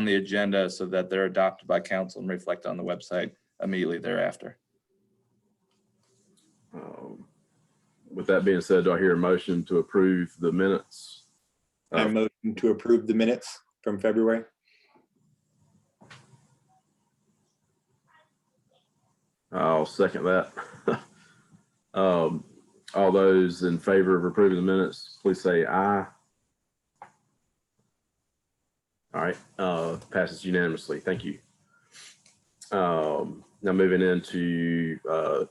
on the agenda so that they're adopted by council and reflect on the website immediately thereafter. With that being said, do I hear a motion to approve the minutes? I motion to approve the minutes from February. I'll second that. All those in favor of approving the minutes, please say aye. All right, passes unanimously. Thank you. Now moving into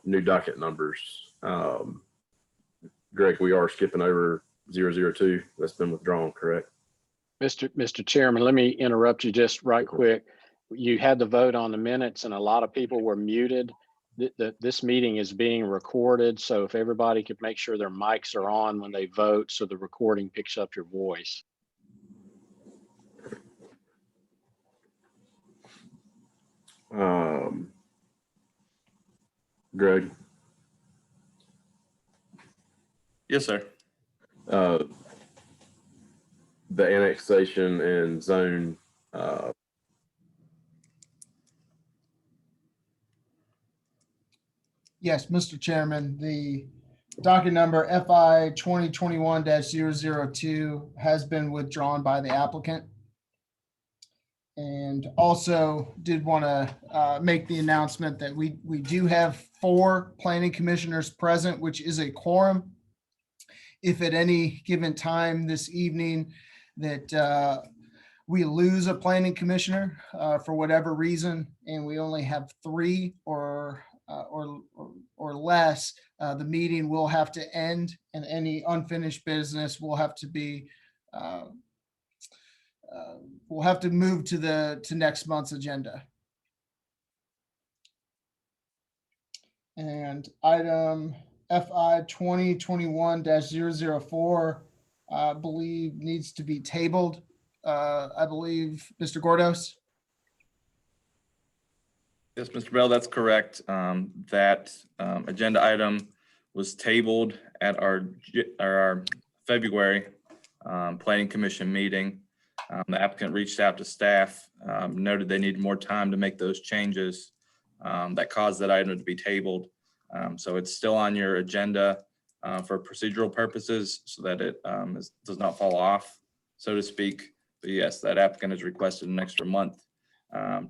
new docket numbers. Greg, we are skipping over 002. That's been withdrawn, correct? Mr. Chairman, let me interrupt you just right quick. You had the vote on the minutes and a lot of people were muted. This meeting is being recorded, so if everybody could make sure their mics are on when they vote so the recording picks up your voice. Greg? Yes, sir. The annexation and zone Yes, Mr. Chairman, the docket number FI 2021-002 has been withdrawn by the applicant. And also did want to make the announcement that we do have 4 planning commissioners present, which is a quorum. If at any given time this evening that we lose a planning commissioner for whatever reason, and we only have 3 or less, the meeting will have to end, and any unfinished business will have to be we'll have to move to next month's agenda. And item FI 2021-004, I believe needs to be tabled. I believe, Mr. Gordos? Yes, Mr. Bell, that's correct. That agenda item was tabled at our February Planning Commission meeting. The applicant reached out to staff, noted they needed more time to make those changes that caused that item to be tabled. So it's still on your agenda for procedural purposes so that it does not fall off, so to speak. But yes, that applicant has requested an extra month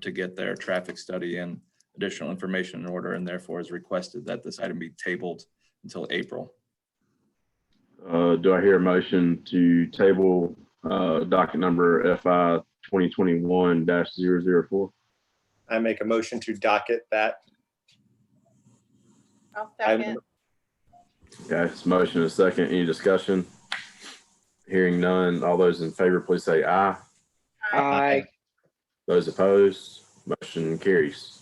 to get their traffic study and additional information in order, and therefore has requested that this item be tabled until April. Do I hear a motion to table docket number FI 2021-004? I make a motion to docket that. I'll second. Okay, it's motion and a second. Any discussion? Hearing none. All those in favor, please say aye. Aye. Those opposed, motion carries.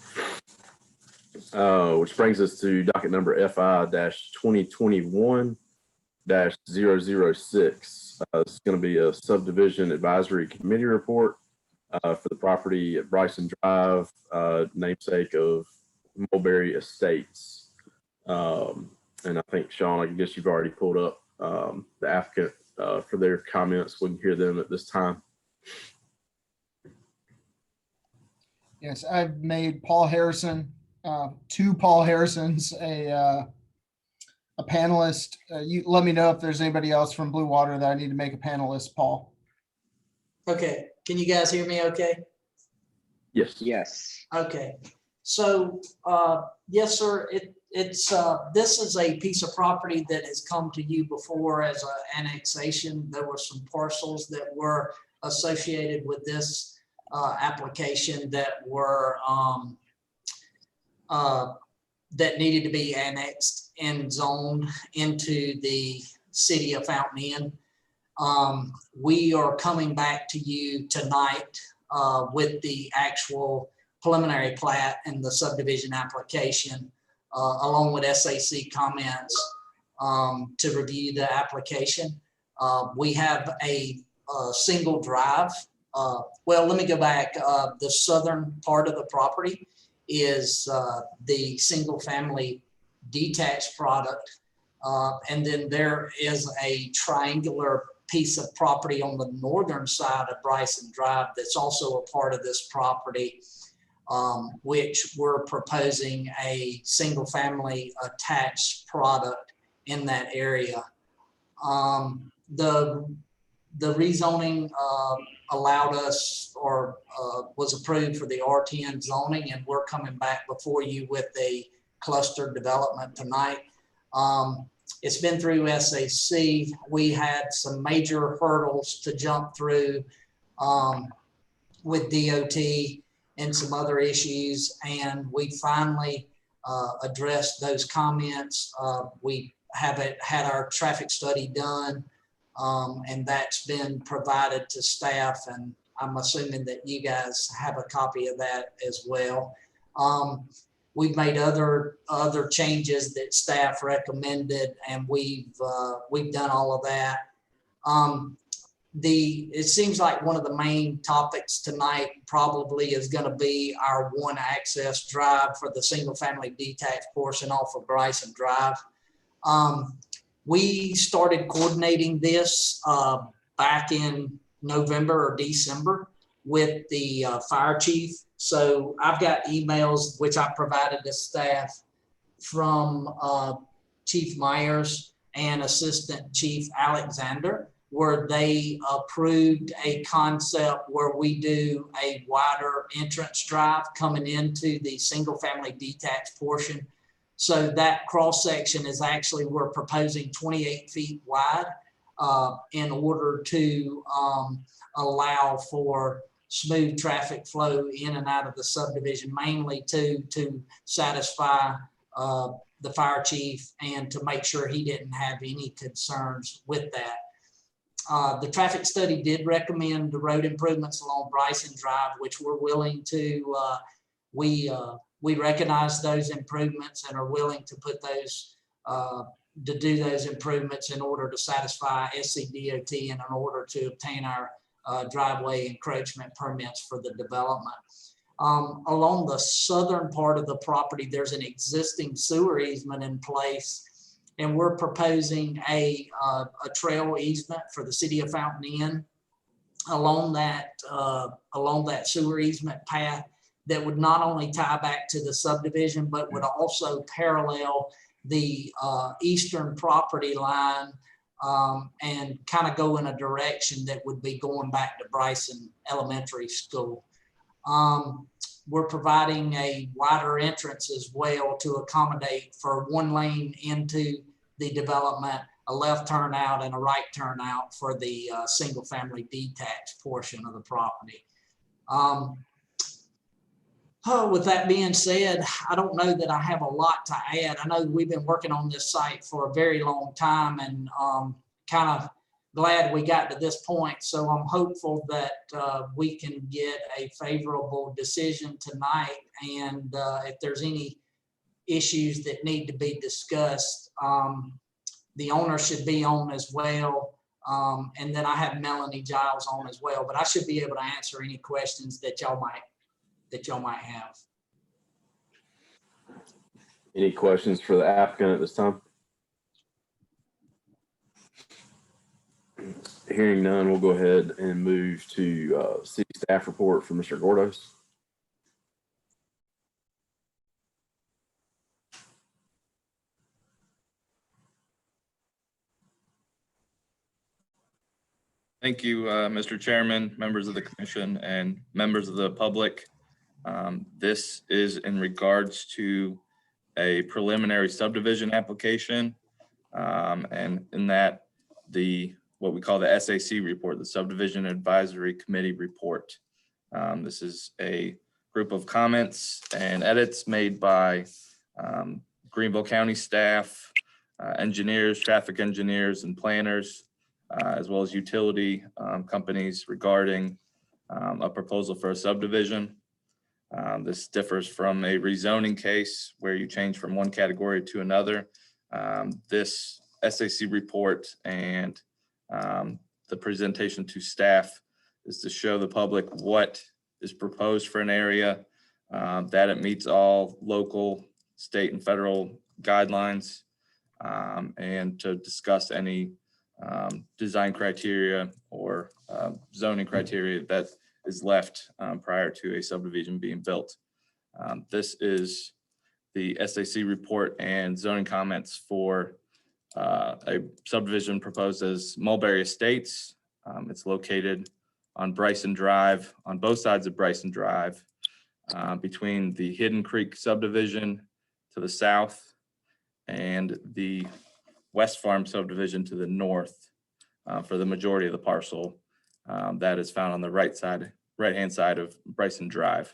Which brings us to docket number FI-2021-006. It's going to be a subdivision advisory committee report for the property at Bryson Drive, namesake of Mulberry Estates. And I think, Sean, I guess you've already pulled up the applicant for their comments. We can hear them at this time. Yes, I've made Paul Harrison, 2 Paul Harrisons, a panelist. You let me know if there's anybody else from Blue Water that I need to make a panelist, Paul. Okay, can you guys hear me okay? Yes. Yes. Okay, so, yes, sir, it's this is a piece of property that has come to you before as an annexation. There were some parcels that were associated with this application that were that needed to be annexed and zoned into the city of Fountain Inn. We are coming back to you tonight with the actual preliminary plat and the subdivision application, along with SAC comments to review the application. We have a single drive. Well, let me go back. The southern part of the property is the single family detached product. And then there is a triangular piece of property on the northern side of Bryson Drive that's also a part of this property, which we're proposing a single family attached product in that area. The rezoning allowed us or was approved for the R10 zoning, and we're coming back before you with a cluster development tonight. It's been through SAC. We had some major hurdles to jump through with DOT and some other issues, and we finally addressed those comments. We haven't had our traffic study done, and that's been provided to staff, and I'm assuming that you guys have a copy of that as well. We've made other changes that staff recommended, and we've done all of that. It seems like one of the main topics tonight probably is going to be our one access drive for the single family detached portion off of Bryson Drive. We started coordinating this back in November or December with the fire chief. So I've got emails which I provided to staff from Chief Myers and Assistant Chief Alexander, where they approved a concept where we do a wider entrance drive coming into the single family detached portion. So that cross section is actually, we're proposing 28 feet wide in order to allow for smooth traffic flow in and out of the subdivision, mainly to satisfy the fire chief and to make sure he didn't have any concerns with that. The traffic study did recommend the road improvements along Bryson Drive, which we're willing to, we recognize those improvements and are willing to put those, to do those improvements in order to satisfy SCDOT and in order to obtain our driveway encroachment permits for the development. Along the southern part of the property, there's an existing sewer easement in place, and we're proposing a trail easement for the city of Fountain Inn along that sewer easement path that would not only tie back to the subdivision, but would also parallel the eastern property line and kind of go in a direction that would be going back to Bryson Elementary School. We're providing a wider entrance as well to accommodate for one lane into the development, a left turn out and a right turn out for the single family detached portion of the property. With that being said, I don't know that I have a lot to add. I know we've been working on this site for a very long time, and kind of glad we got to this point. So I'm hopeful that we can get a favorable decision tonight. And if there's any issues that need to be discussed, the owner should be on as well. And then I have Melanie Giles on as well, but I should be able to answer any questions that y'all might have. Any questions for the applicant at this time? Hearing none, we'll go ahead and move to city staff report from Mr. Gordos. Thank you, Mr. Chairman, members of the commission, and members of the public. This is in regards to a preliminary subdivision application, and in that what we call the SAC report, the Subdivision Advisory Committee report. This is a group of comments and edits made by Greenville County staff, engineers, traffic engineers, and planners, as well as utility companies regarding a proposal for a subdivision. This differs from a rezoning case where you change from one category to another. This SAC report and the presentation to staff is to show the public what is proposed for an area, that it meets all local, state, and federal guidelines, and to discuss any design criteria or zoning criteria that is left prior to a subdivision being built. This is the SAC report and zoning comments for a subdivision proposed as Mulberry Estates. It's located on Bryson Drive, on both sides of Bryson Drive, between the Hidden Creek subdivision to the south and the West Farm subdivision to the north, for the majority of the parcel that is found on the right-hand side of Bryson Drive.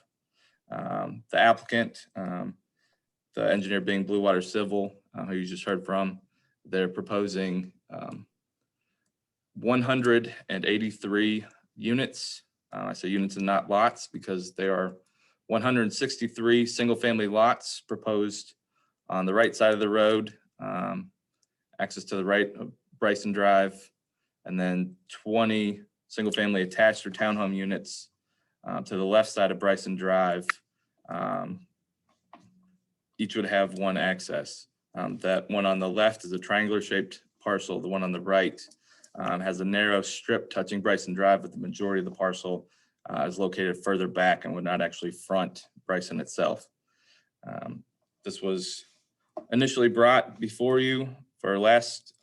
The applicant, the engineer being Blue Water Civil, who you just heard from, they're proposing 183 units. I say units and not lots because there are 163 single-family lots proposed on the right side of the road, access to the right of Bryson Drive, and then 20 single-family attached or townhome units to the left side of Bryson Drive. Each would have one access. That one on the left is a triangular shaped parcel. The one on the right has a narrow strip touching Bryson Drive, but the majority of the parcel is located further back and would not actually front Bryson itself. This was initially brought before you for last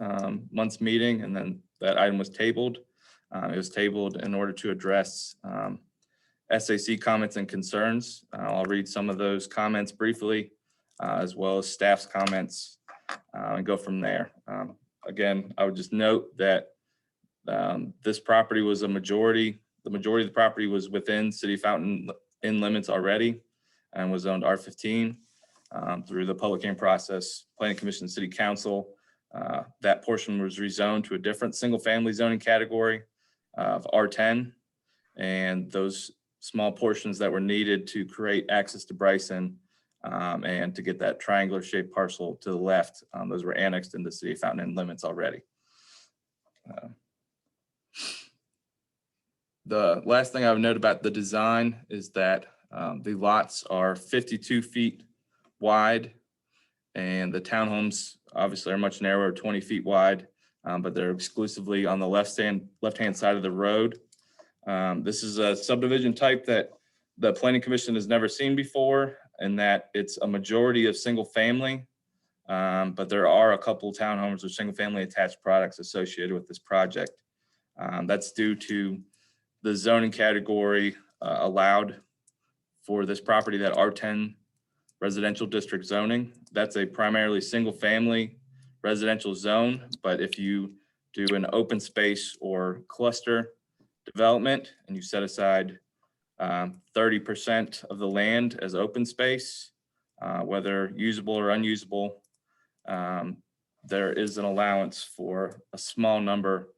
month's meeting, and then that item was tabled. It was tabled in order to address SAC comments and concerns. I'll read some of those comments briefly, as well as staff's comments, and go from there. Again, I would just note that this property was the majority of the property was within City of Fountain in limits already and was zoned R15 through the public hearing process, Planning Commission, City Council. That portion was rezoned to a different single-family zoning category of R10, and those small portions that were needed to create access to Bryson and to get that triangular shaped parcel to the left, those were annexed into City of Fountain in limits already. The last thing I would note about the design is that the lots are 52 feet wide, and the townhomes obviously are much narrower, 20 feet wide, but they're exclusively on the left-hand side of the road. This is a subdivision type that the Planning Commission has never seen before, and that it's a majority of single family, but there are a couple townhomes or single family attached products associated with this project. That's due to the zoning category allowed for this property, that R10 residential district zoning. That's a primarily single family residential zone, but if you do an open space or cluster development and you set aside 30% of the land as open space, whether usable or unusable, there is an allowance for a small number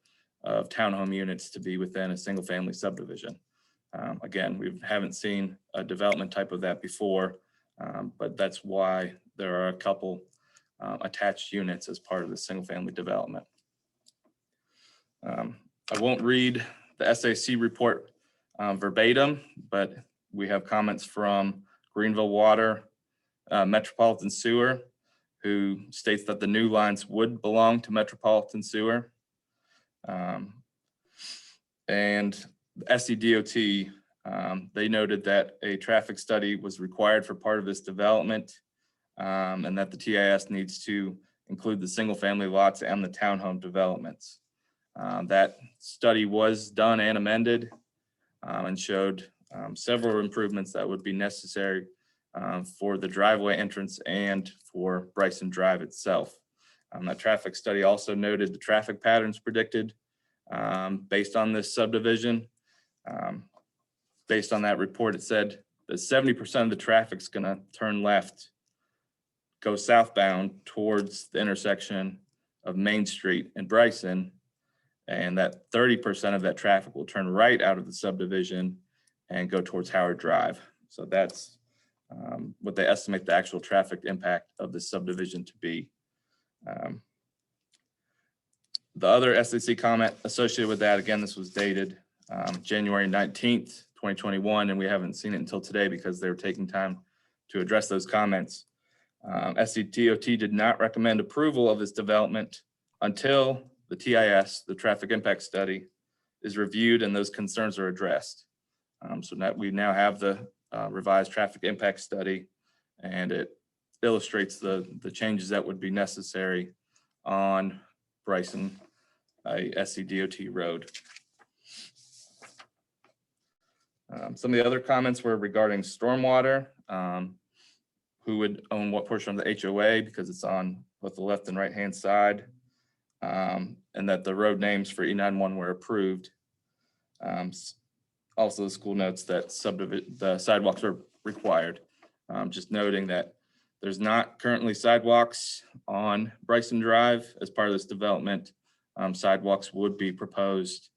of townhome units to be within a single family subdivision. Again, we haven't seen a development type of that before, but that's why there are a couple attached units as part of the single family development. I won't read the SAC report verbatim, but we have comments from Greenville Water, Metropolitan Sewer, who states that the new lines would belong to Metropolitan Sewer. And SCDOT, they noted that a traffic study was required for part of this development, and that the TIS needs to include the single family lots and the townhome developments. That study was done and amended and showed several improvements that would be necessary for the driveway entrance and for Bryson Drive itself. That traffic study also noted the traffic patterns predicted based on this subdivision. Based on that report, it said that 70% of the traffic is going to turn left, go southbound towards the intersection of Main Street and Bryson, and that 30% of that traffic will turn right out of the subdivision and go towards Howard Drive. So that's what they estimate the actual traffic impact of this subdivision to be. The other SAC comment associated with that, again, this was dated January 19th, 2021, and we haven't seen it until today because they were taking time to address those comments. SCDOT did not recommend approval of this development until the TIS, the traffic impact study, is reviewed and those concerns are addressed. So now we now have the revised traffic impact study, and it illustrates the changes that would be necessary on Bryson, a SCDOT road. Some of the other comments were regarding stormwater, who would own what portion of the HOA, because it's on both the left and right-hand side, and that the road names for E91 were approved. Also, the school notes that the sidewalks are required. Just noting that there's not currently sidewalks on Bryson Drive as part of this development. Sidewalks would be proposed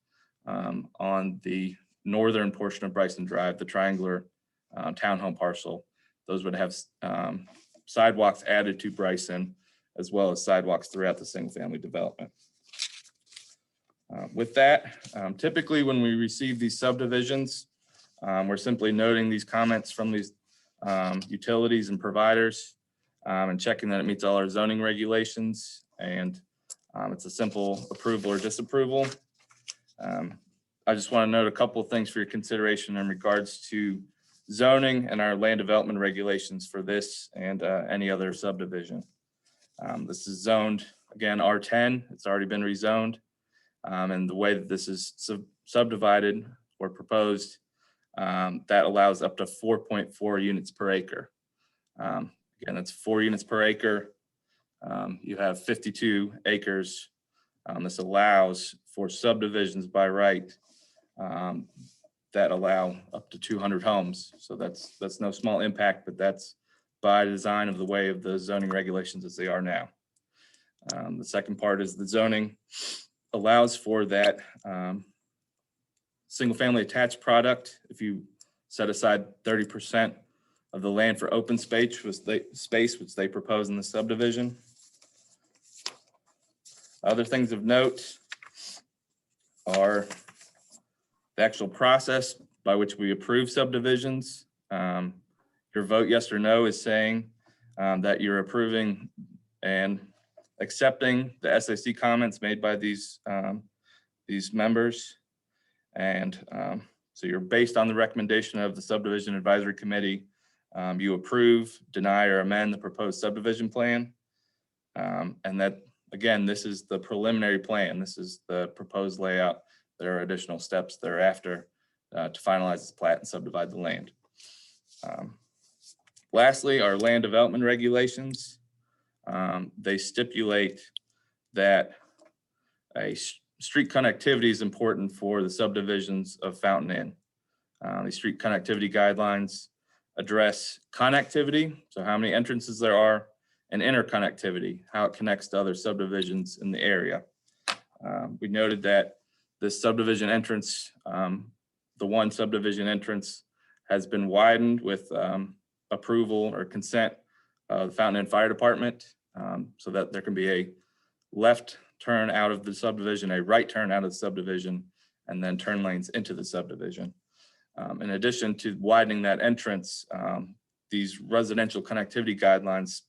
on the northern portion of Bryson Drive, the triangular townhome parcel. Those would have sidewalks added to Bryson, as well as sidewalks throughout the single family development. With that, typically when we receive these subdivisions, we're simply noting these comments from these utilities and providers and checking that it meets all our zoning regulations, and it's a simple approval or disapproval. I just want to note a couple of things for your consideration in regards to zoning and our land development regulations for this and any other subdivision. This is zoned, again, R10. It's already been rezoned. And the way that this is subdivided or proposed, that allows up to 4.4 units per acre. Again, that's 4 units per acre. You have 52 acres. This allows for subdivisions by right that allow up to 200 homes. So that's no small impact, but that's by design of the way of the zoning regulations as they are now. The second part is the zoning allows for that single family attached product. If you set aside 30% of the land for open space, which they propose in the subdivision. Other things of note are the actual process by which we approve subdivisions. Your vote yes or no is saying that you're approving and accepting the SAC comments made by these members. And so you're based on the recommendation of the subdivision advisory committee. You approve, deny, or amend the proposed subdivision plan. And that, again, this is the preliminary plan. This is the proposed layout. There are additional steps thereafter to finalize this plat and subdivide the land. Lastly, our land development regulations. They stipulate that a street connectivity is important for the subdivisions of Fountain Inn. These street connectivity guidelines address connectivity, so how many entrances there are, and interconnectivity, how it connects to other subdivisions in the area. We noted that this subdivision entrance, the one subdivision entrance, has been widened with approval or consent of the Fountain Inn Fire Department, so that there can be a left turn out of the subdivision, a right turn out of the subdivision, and then turn lanes into the subdivision. In addition to widening that entrance, these residential connectivity guidelines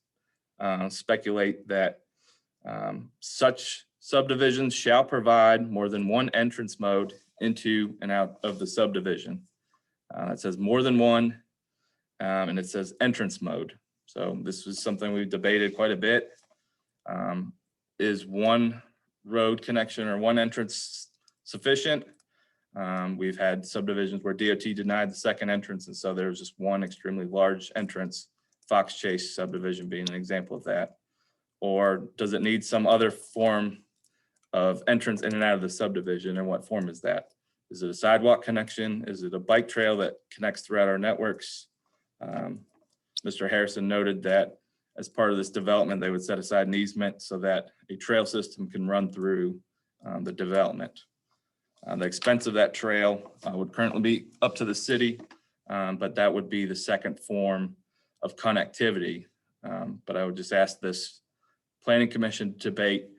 speculate that such subdivisions shall provide more than one entrance mode into and out of the subdivision. It says more than one, and it says entrance mode. So this was something we debated quite a bit. Is one road connection or one entrance sufficient? We've had subdivisions where DOT denied the second entrance, and so there was just one extremely large entrance, Fox Chase subdivision being an example of that. Or does it need some other form of entrance in and out of the subdivision, and what form is that? Is it a sidewalk connection? Is it a bike trail that connects throughout our networks? Mr. Harrison noted that as part of this development, they would set aside an easement so that a trail system can run through the development. The expense of that trail would currently be up to the city, but that would be the second form of connectivity. But I would just ask this planning commission debate,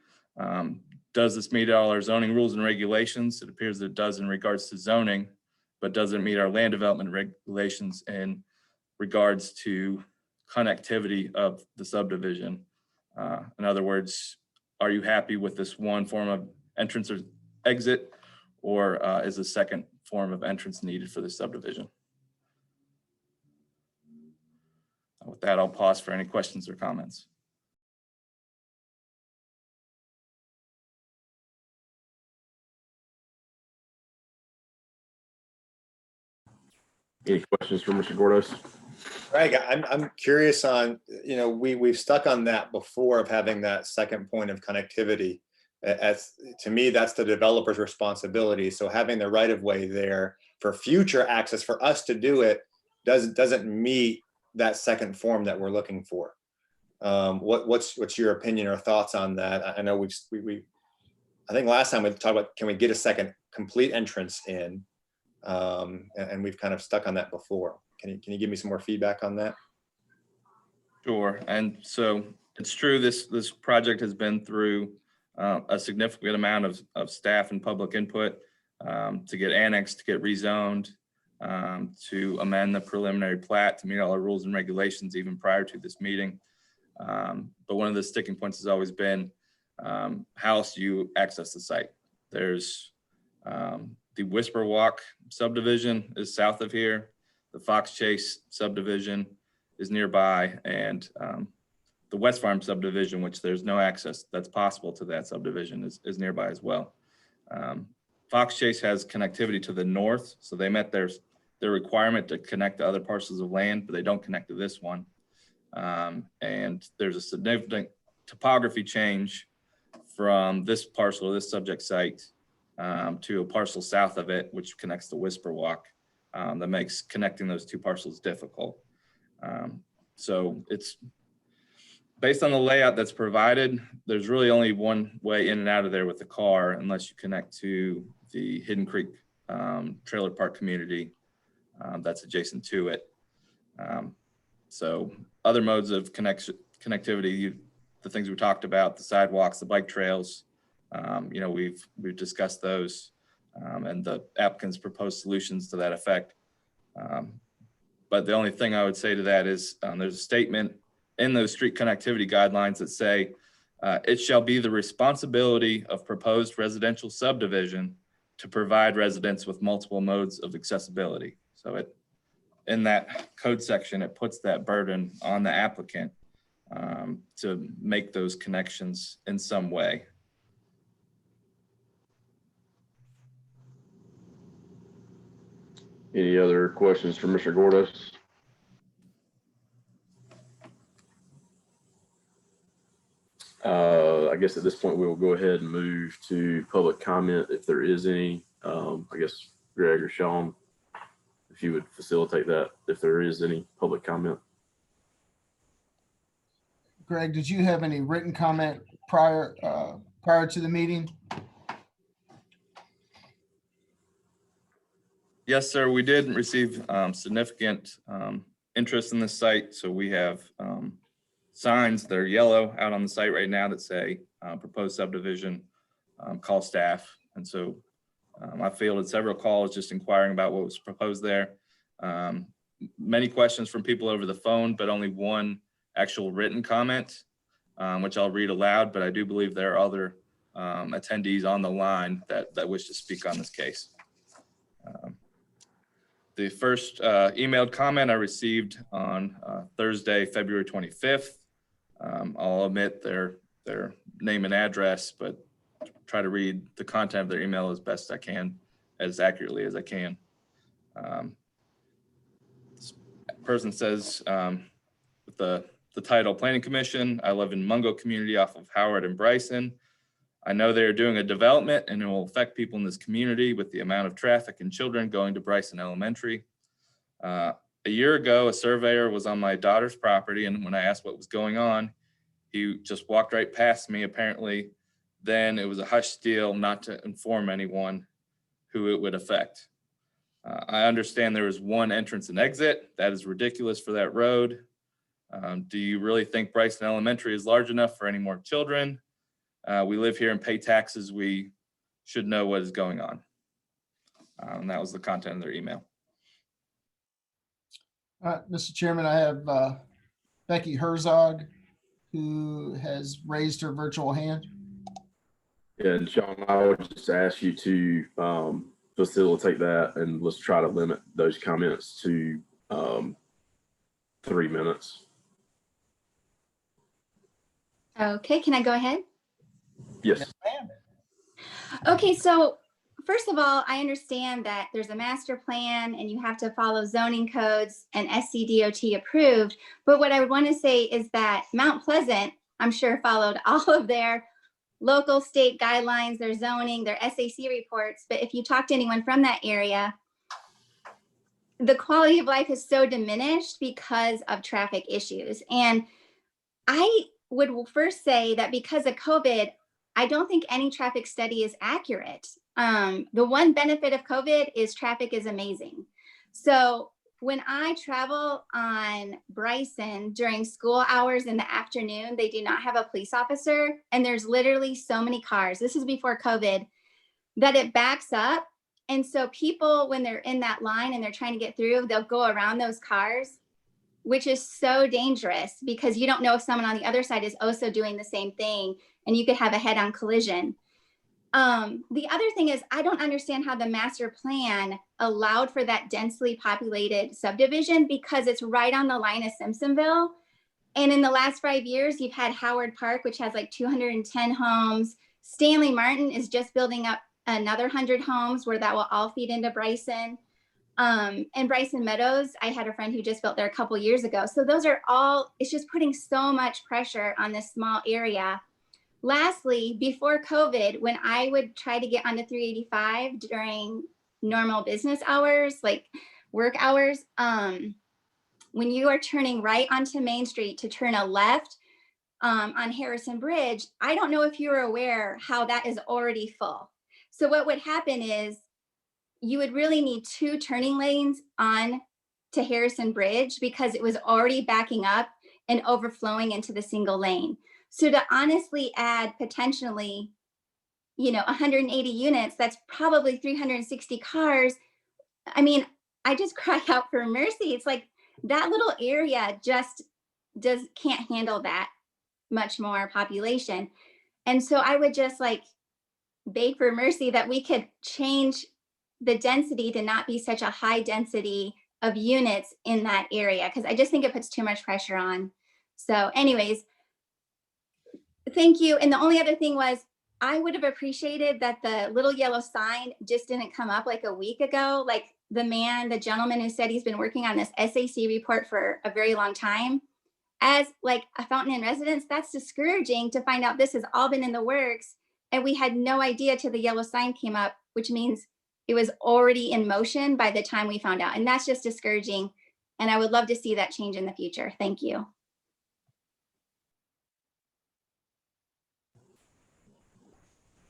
does this meet all our zoning rules and regulations? It appears that it does in regards to zoning, but doesn't meet our land development regulations in regards to connectivity of the subdivision. In other words, are you happy with this one form of entrance or exit, or is a second form of entrance needed for this subdivision? With that, I'll pause for any questions or comments. Any questions for Mr. Gordos? Greg, I'm curious on, we've stuck on that before of having that second point of connectivity. As to me, that's the developer's responsibility. So having the right of way there for future access for us to do it doesn't meet that second form that we're looking for. What's your opinion or thoughts on that? I know I think last time we talked about, can we get a second complete entrance in? And we've kind of stuck on that before. Can you give me some more feedback on that? Sure. And so it's true, this project has been through a significant amount of staff and public input to get annexed, to get rezoned, to amend the preliminary plat to meet all our rules and regulations even prior to this meeting. But one of the sticking points has always been how else do you access the site? There's the Whisper Walk subdivision is south of here. The Fox Chase subdivision is nearby, and the West Farm subdivision, which there's no access that's possible to that subdivision, is nearby as well. Fox Chase has connectivity to the north, so they met their requirement to connect to other parcels of land, but they don't connect to this one. And there's a significant topography change from this parcel or this subject site to a parcel south of it, which connects to Whisper Walk. That makes connecting those two parcels difficult. So it's based on the layout that's provided. There's really only one way in and out of there with the car, unless you connect to the Hidden Creek trailer park community that's adjacent to it. So other modes of connectivity, the things we talked about, the sidewalks, the bike trails, we've discussed those, and the applicants proposed solutions to that effect. But the only thing I would say to that is there's a statement in those street connectivity guidelines that say it shall be the responsibility of proposed residential subdivision to provide residents with multiple modes of accessibility. So in that code section, it puts that burden on the applicant to make those connections in some way. Any other questions for Mr. Gordos? I guess at this point, we will go ahead and move to public comment if there is any. I guess Greg or Sean, if you would facilitate that, if there is any public comment. Greg, did you have any written comment prior to the meeting? Yes, sir. We did receive significant interest in this site. So we have signs that are yellow out on the site right now that say proposed subdivision, call staff. And so I fielded several calls just inquiring about what was proposed there. Many questions from people over the phone, but only one actual written comment, which I'll read aloud, but I do believe there are other attendees on the line that wish to speak on this case. The first emailed comment I received on Thursday, February 25th. I'll omit their name and address, but try to read the content of their email as best I can, as accurately as I can. This person says, with the title, Planning Commission, I live in Mungo community off of Howard and Bryson. I know they're doing a development and it will affect people in this community with the amount of traffic and children going to Bryson Elementary. A year ago, a surveyor was on my daughter's property, and when I asked what was going on, he just walked right past me. Apparently, then it was a hush deal not to inform anyone who it would affect. I understand there is one entrance and exit. That is ridiculous for that road. Do you really think Bryson Elementary is large enough for any more children? We live here and pay taxes. We should know what is going on. And that was the content of their email. Mr. Chairman, I have Becky Herzog, who has raised her virtual hand. Yeah, and Sean, I would just ask you to facilitate that, and let's try to limit those comments to 3 minutes. Okay, can I go ahead? Yes. Okay, so first of all, I understand that there's a master plan and you have to follow zoning codes and SCDOT approved. But what I would want to say is that Mount Pleasant, I'm sure, followed all of their local state guidelines, their zoning, their SAC reports. But if you talk to anyone from that area, the quality of life is so diminished because of traffic issues. And I would first say that because of COVID, I don't think any traffic study is accurate. The one benefit of COVID is traffic is amazing. So when I travel on Bryson during school hours in the afternoon, they do not have a police officer, and there's literally so many cars. This is before COVID, that it backs up. And so people, when they're in that line and they're trying to get through, they'll go around those cars, which is so dangerous because you don't know if someone on the other side is also doing the same thing, and you could have a head-on collision. The other thing is, I don't understand how the master plan allowed for that densely populated subdivision because it's right on the line of Simpsonville. And in the last 5 years, you've had Howard Park, which has like 210 homes. Stanley Martin is just building up another 100 homes where that will all feed into Bryson. And Bryson Meadows, I had a friend who just built there a couple years ago. So those are all, it's just putting so much pressure on this small area. Lastly, before COVID, when I would try to get onto 385 during normal business hours, like work hours, when you are turning right onto Main Street to turn a left on Harrison Bridge, I don't know if you're aware how that is already full. So what would happen is you would really need 2 turning lanes on to Harrison Bridge because it was already backing up and overflowing into the single lane. So to honestly add potentially, 180 units, that's probably 360 cars. I mean, I just cry out for mercy. It's like that little area just can't handle that much more population. And so I would just like beg for mercy that we could change the density to not be such a high density of units in that area, because I just think it puts too much pressure on. So anyways, thank you. And the only other thing was, I would have appreciated that the little yellow sign just didn't come up like a week ago. Like the gentleman who said he's been working on this SAC report for a very long time. As like a Fountain Inn resident, that's discouraging to find out this has all been in the works and we had no idea till the yellow sign came up, which means it was already in motion by the time we found out. And that's just discouraging. And I would love to see that change in the future. Thank you.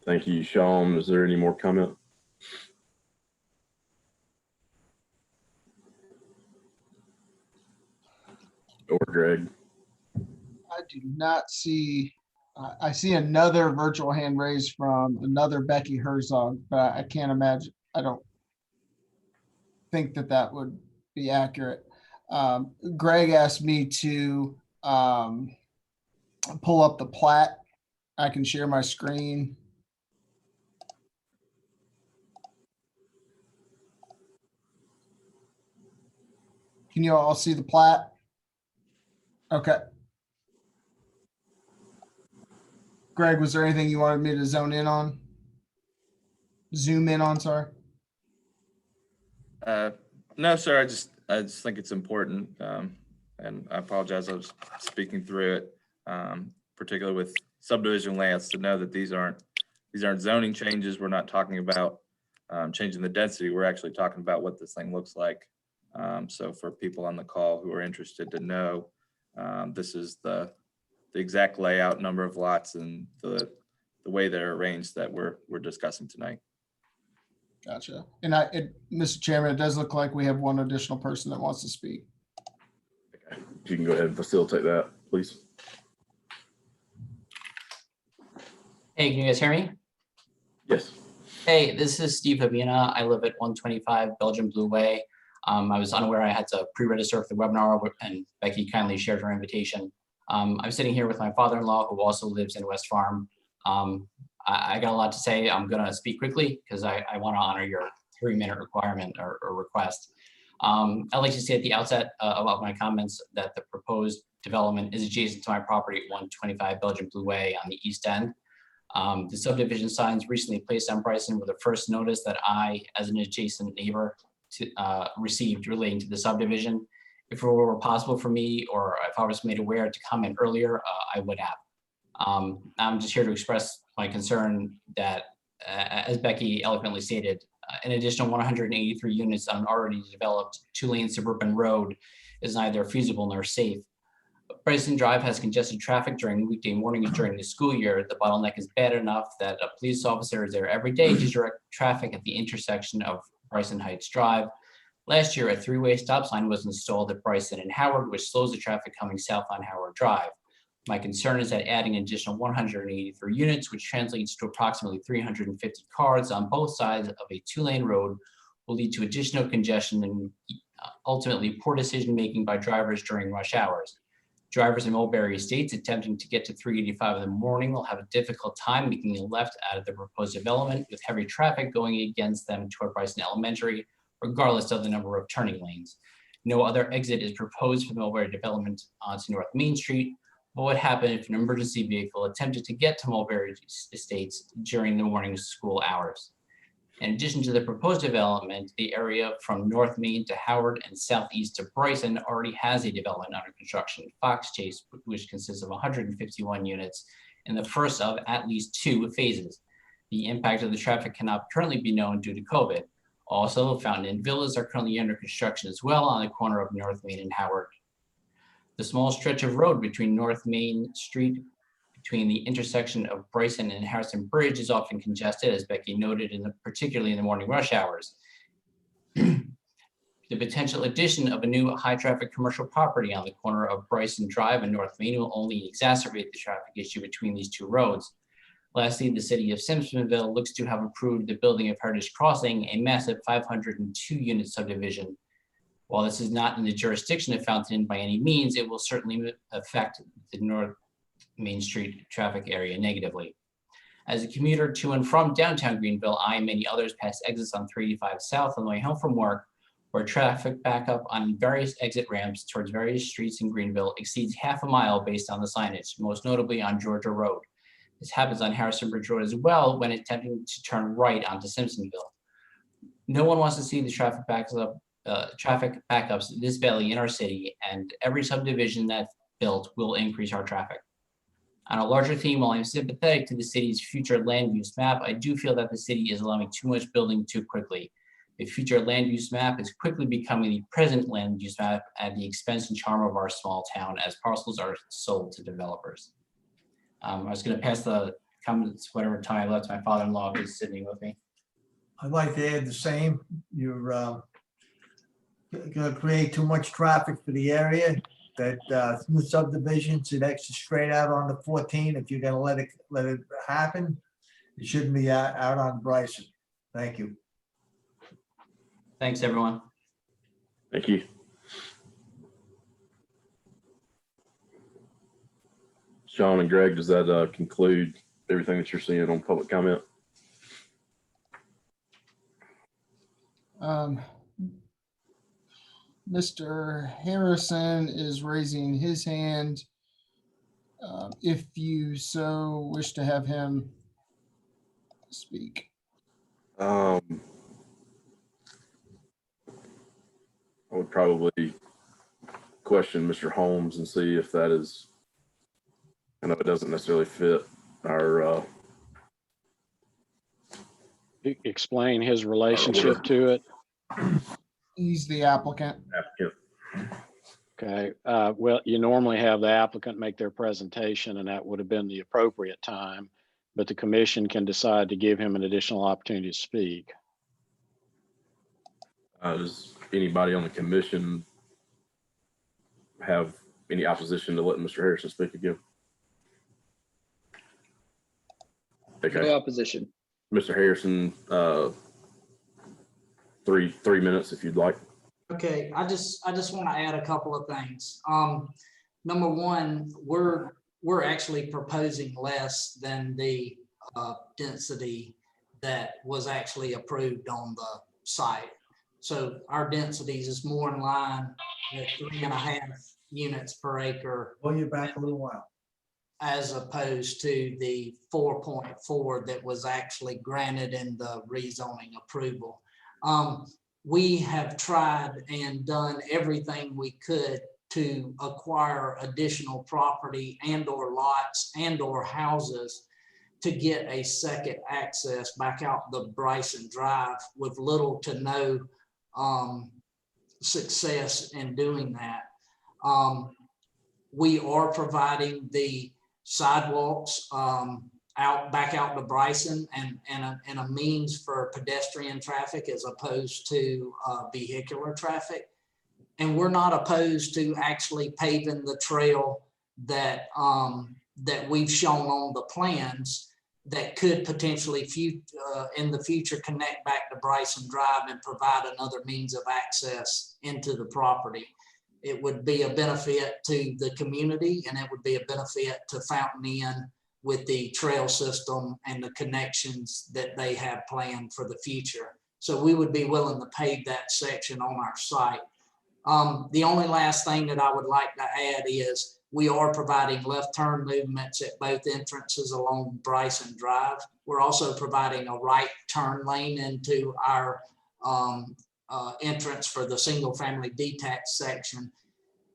Thank you, Sean. Is there any more comment? Or Greg? I do not see, I see another virtual hand raised from another Becky Herzog, but I can't imagine, I don't think that would be accurate. Greg asked me to pull up the plat. I can share my screen. Can you all see the plat? Okay. Greg, was there anything you wanted me to zoom in on, sorry? No, sir, I just think it's important. And I apologize, I was speaking through it, particularly with subdivision layouts, to know that these aren't zoning changes. We're not talking about changing the density. We're actually talking about what this thing looks like. So for people on the call who are interested to know, this is the exact layout, number of lots, and the way they're arranged that we're discussing tonight. Gotcha. And Mr. Chairman, it does look like we have one additional person that wants to speak. Okay. If you can go ahead and facilitate that, please. Hey, can you guys hear me? Yes. Hey, this is Steve Havina. I live at 125 Belgian Blue Way. I was unaware I had to pre-register for the webinar, and Becky kindly shared her invitation. I'm sitting here with my father-in-law, who also lives in West Farm. I got a lot to say. I'm gonna speak quickly because I want to honor your 3-minute requirement or request. I'd like to say at the outset about my comments that the proposed development is adjacent to my property at 125 Belgian Blue Way on the east end. The subdivision signs recently placed on Bryson were the first notice that I, as an adjacent neighbor, received relating to the subdivision. If it were possible for me, or if I was made aware to comment earlier, I would have. I'm just here to express my concern that, as Becky eloquently stated, an additional 183 units on an already developed 2-lane suburban road is neither feasible nor safe. Bryson Drive has congested traffic during weekday mornings during the school year. The bottleneck is bad enough that a police officer is there every day to direct traffic at the intersection of Bryson Heights Drive. Last year, a 3-way stop sign was installed at Bryson and Howard, which slows the traffic coming south on Howard Drive. My concern is that adding an additional 183 units, which translates to approximately 350 cars on both sides of a 2-lane road, will lead to additional congestion and ultimately poor decision-making by drivers during rush hours. Drivers in Mulberry Estates attempting to get to 385 in the morning will have a difficult time making a left out of the proposed development, with heavy traffic going against them toward Bryson Elementary, regardless of the number of turning lanes. No other exit is proposed for the Mulberry development onto North Main Street. What would happen if an emergency vehicle attempted to get to Mulberry Estates during the morning school hours? In addition to the proposed development, the area from North Main to Howard and southeast to Bryson already has a development under construction, Fox Chase, which consists of 151 units in the first of at least 2 phases. The impact of the traffic cannot currently be known due to COVID. Also, Fountain Inn Villas are currently under construction as well on the corner of North Main and Howard. The small stretch of road between North Main Street, between the intersection of Bryson and Harrison Bridge, is often congested, as Becky noted, particularly in the morning rush hours. The potential addition of a new high-traffic commercial property on the corner of Bryson Drive and North Main will only exacerbate the traffic issue between these 2 roads. Lastly, the city of Simpsonville looks to have approved the building of Hardish Crossing, a massive 502-unit subdivision. While this is not in the jurisdiction of Fountain Inn by any means, it will certainly affect the North Main Street traffic area negatively. As a commuter to and from downtown Greenville, I and many others pass exits on 385 South on the way home from work, where traffic backup on various exit ramps towards various streets in Greenville exceeds half a mile based on the signage, most notably on Georgia Road. This happens on Harrison Bridge Road as well when attempting to turn right onto Simpsonville. No one wants to see the traffic backups this badly in our city, and every subdivision that's built will increase our traffic. On a larger theme, while I'm sympathetic to the city's future land use map, I do feel that the city is allowing too much building too quickly. The future land use map is quickly becoming the present land use map at the expense and charm of our small town as parcels are sold to developers. I was going to pass the comments whatever time I left my father-in-law who's sitting with me. I'd like to add the same. You're going to create too much traffic for the area. That new subdivisions, it exits straight out on the 14. If you're going to let it happen, it shouldn't be out on Bryson. Thank you. Thanks, everyone. Thank you. Sean and Greg, does that conclude everything that you're seeing on public comment? Mr. Harrison is raising his hand. If you so wish to have him speak. I would probably question Mr. Holmes and see if that is, I know it doesn't necessarily fit our Explain his relationship to it. He's the applicant. applicant. Okay, well, you normally have the applicant make their presentation, and that would have been the appropriate time, but the commission can decide to give him an additional opportunity to speak. Does anybody on the commission have any opposition to letting Mr. Harrison speak again? Okay. No opposition. Mr. Harrison, 3 minutes if you'd like. Okay, I just want to add a couple of things. Number one, we're actually proposing less than the density that was actually approved on the site. So our densities is more in line with 3.5 units per acre Pull you back a little while. as opposed to the 4.4 that was actually granted in the rezoning approval. We have tried and done everything we could to acquire additional property and or lots and or houses to get a second access back out the Bryson Drive with little to no success in doing that. We are providing the sidewalks back out to Bryson and a means for pedestrian traffic as opposed to vehicular traffic. And we're not opposed to actually paving the trail that that we've shown on the plans that could potentially in the future connect back to Bryson Drive and provide another means of access into the property. It would be a benefit to the community and it would be a benefit to Fountain Inn with the trail system and the connections that they have planned for the future. So we would be willing to pave that section on our site. The only last thing that I would like to add is we are providing left turn movements at both entrances along Bryson Drive. We're also providing a right turn lane into our entrance for the single family detached section.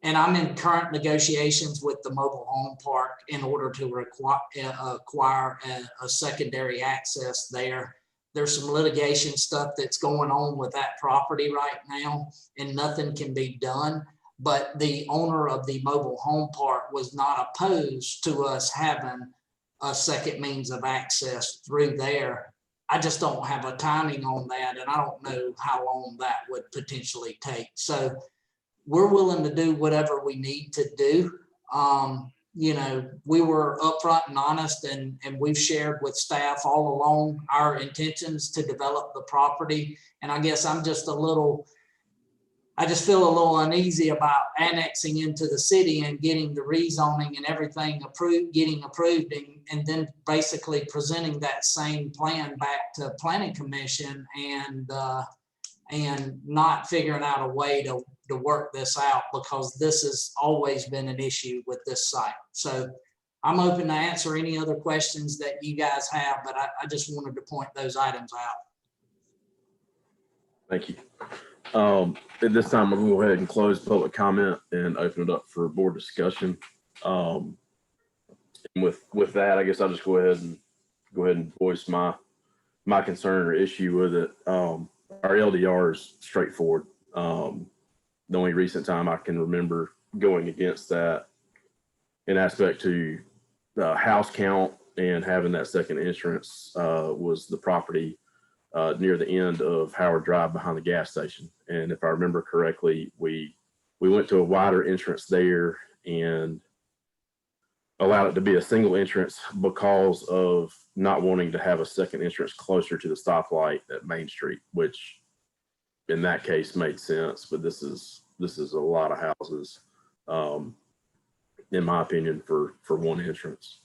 And I'm in current negotiations with the mobile home park in order to acquire a secondary access there. There's some litigation stuff that's going on with that property right now and nothing can be done. But the owner of the mobile home park was not opposed to us having a second means of access through there. I just don't have a timing on that and I don't know how long that would potentially take. So we're willing to do whatever we need to do. You know, we were upfront and honest and we've shared with staff all along our intentions to develop the property. And I guess I just feel a little uneasy about annexing into the city and getting the rezoning and everything getting approved and then basically presenting that same plan back to Planning Commission and not figuring out a way to work this out because this has always been an issue with this site. So I'm open to answer any other questions that you guys have, but I just wanted to point those items out. Thank you. At this time, I'm going to go ahead and close public comment and open it up for board discussion. And with that, I guess I'll just go ahead and voice my concern or issue with it. Our LDR is straightforward. The only recent time I can remember going against that in aspect to house count and having that second entrance was the property near the end of Howard Drive behind the gas station. And if I remember correctly, we went to a wider entrance there and allowed it to be a single entrance because of not wanting to have a second entrance closer to the stoplight at Main Street, which in that case made sense. But this is a lot of houses, in my opinion, for one entrance.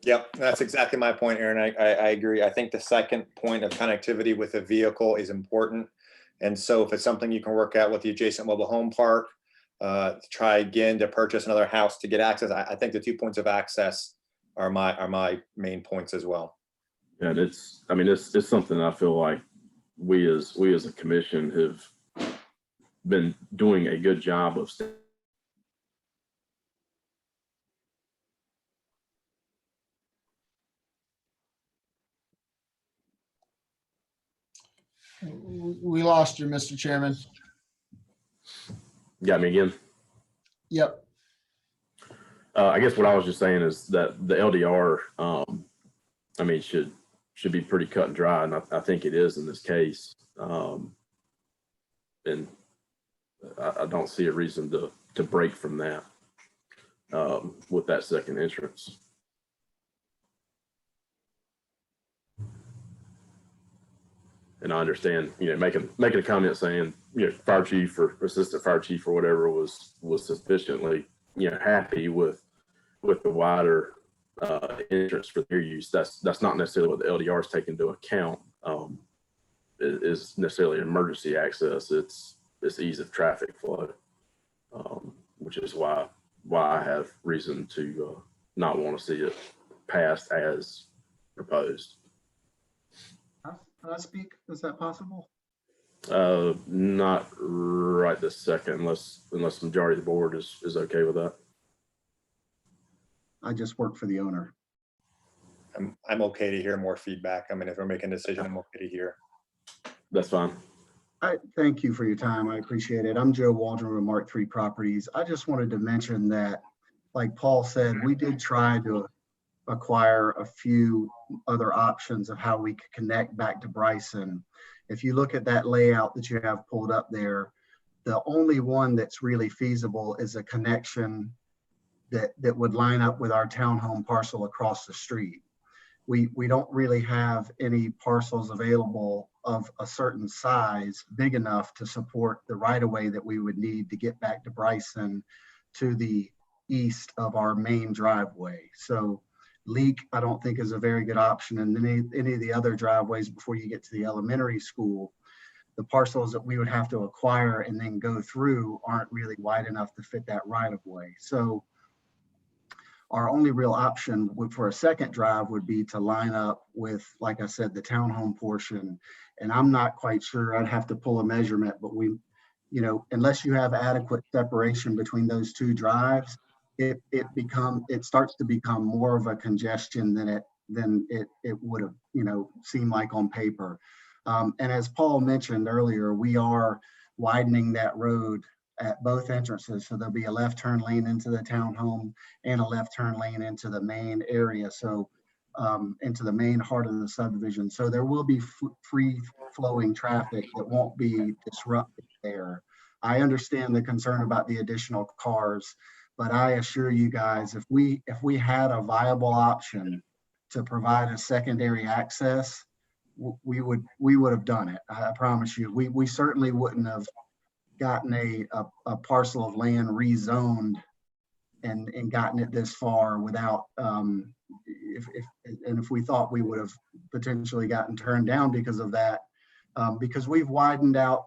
Yep, that's exactly my point, Aaron. I agree. I think the second point of connectivity with a vehicle is important. And so if it's something you can work out with the adjacent mobile home park, try again to purchase another house to get access. I think the 2 points of access are my main points as well. And it's something I feel like we as a commission have been doing a good job of. We lost you, Mr. Chairman. Got me again? Yep. I guess what I was just saying is that the LDR, should be pretty cut and dry, and I think it is in this case. And I don't see a reason to break from that with that second entrance. And I understand, making a comment saying, fire chief or assistant fire chief or whatever was sufficiently, happy with with the wider entrance for their use, that's not necessarily what the LDR is taking into account. Is necessarily emergency access. It's ease of traffic flow, which is why I have reason to not want to see it passed as proposed. Can I speak? Is that possible? Not right this second, unless the majority of the board is okay with that. I just work for the owner. I'm okay to hear more feedback. I mean, if we're making a decision, I'm okay to hear. That's fine. I thank you for your time. I appreciate it. I'm Joe Waldron with Mark III Properties. I just wanted to mention that, like Paul said, we did try to acquire a few other options of how we could connect back to Bryson. If you look at that layout that you have pulled up there, the only one that's really feasible is a connection that would line up with our townhome parcel across the street. We don't really have any parcels available of a certain size big enough to support the right-of-way that we would need to get back to Bryson to the east of our main driveway. So Leak, I don't think is a very good option. And then any of the other driveways before you get to the elementary school, the parcels that we would have to acquire and then go through aren't really wide enough to fit that right-of-way. So our only real option for a second drive would be to line up with, like I said, the townhome portion. And I'm not quite sure, I'd have to pull a measurement, but unless you have adequate separation between those two drives, it starts to become more of a congestion than it would have, seemed like on paper. And as Paul mentioned earlier, we are widening that road at both entrances. So there'll be a left turn lane into the townhome and a left turn lane into the main area. So into the main heart of the subdivision. So there will be free flowing traffic that won't be disrupted there. I understand the concern about the additional cars, but I assure you guys, if we had a viable option to provide a secondary access, we would have done it. I promise you. We certainly wouldn't have gotten a parcel of land rezoned and gotten it this far without if we thought we would have potentially gotten turned down because of that, because we've widened out.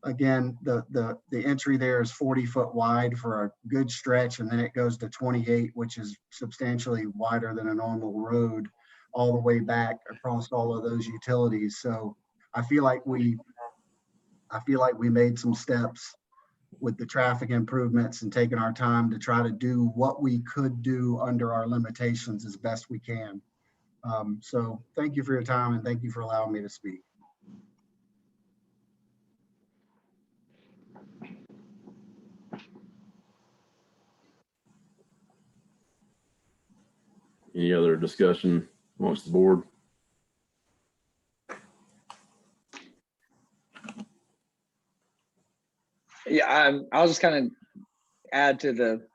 Again, the entry there is 40 foot wide for a good stretch, and then it goes to 28, which is substantially wider than a normal road all the way back across all of those utilities. So I feel like we made some steps with the traffic improvements and taking our time to try to do what we could do under our limitations as best we can. So thank you for your time, and thank you for allowing me to speak. Any other discussion amongst the board? Yeah, I'll just kind of add to the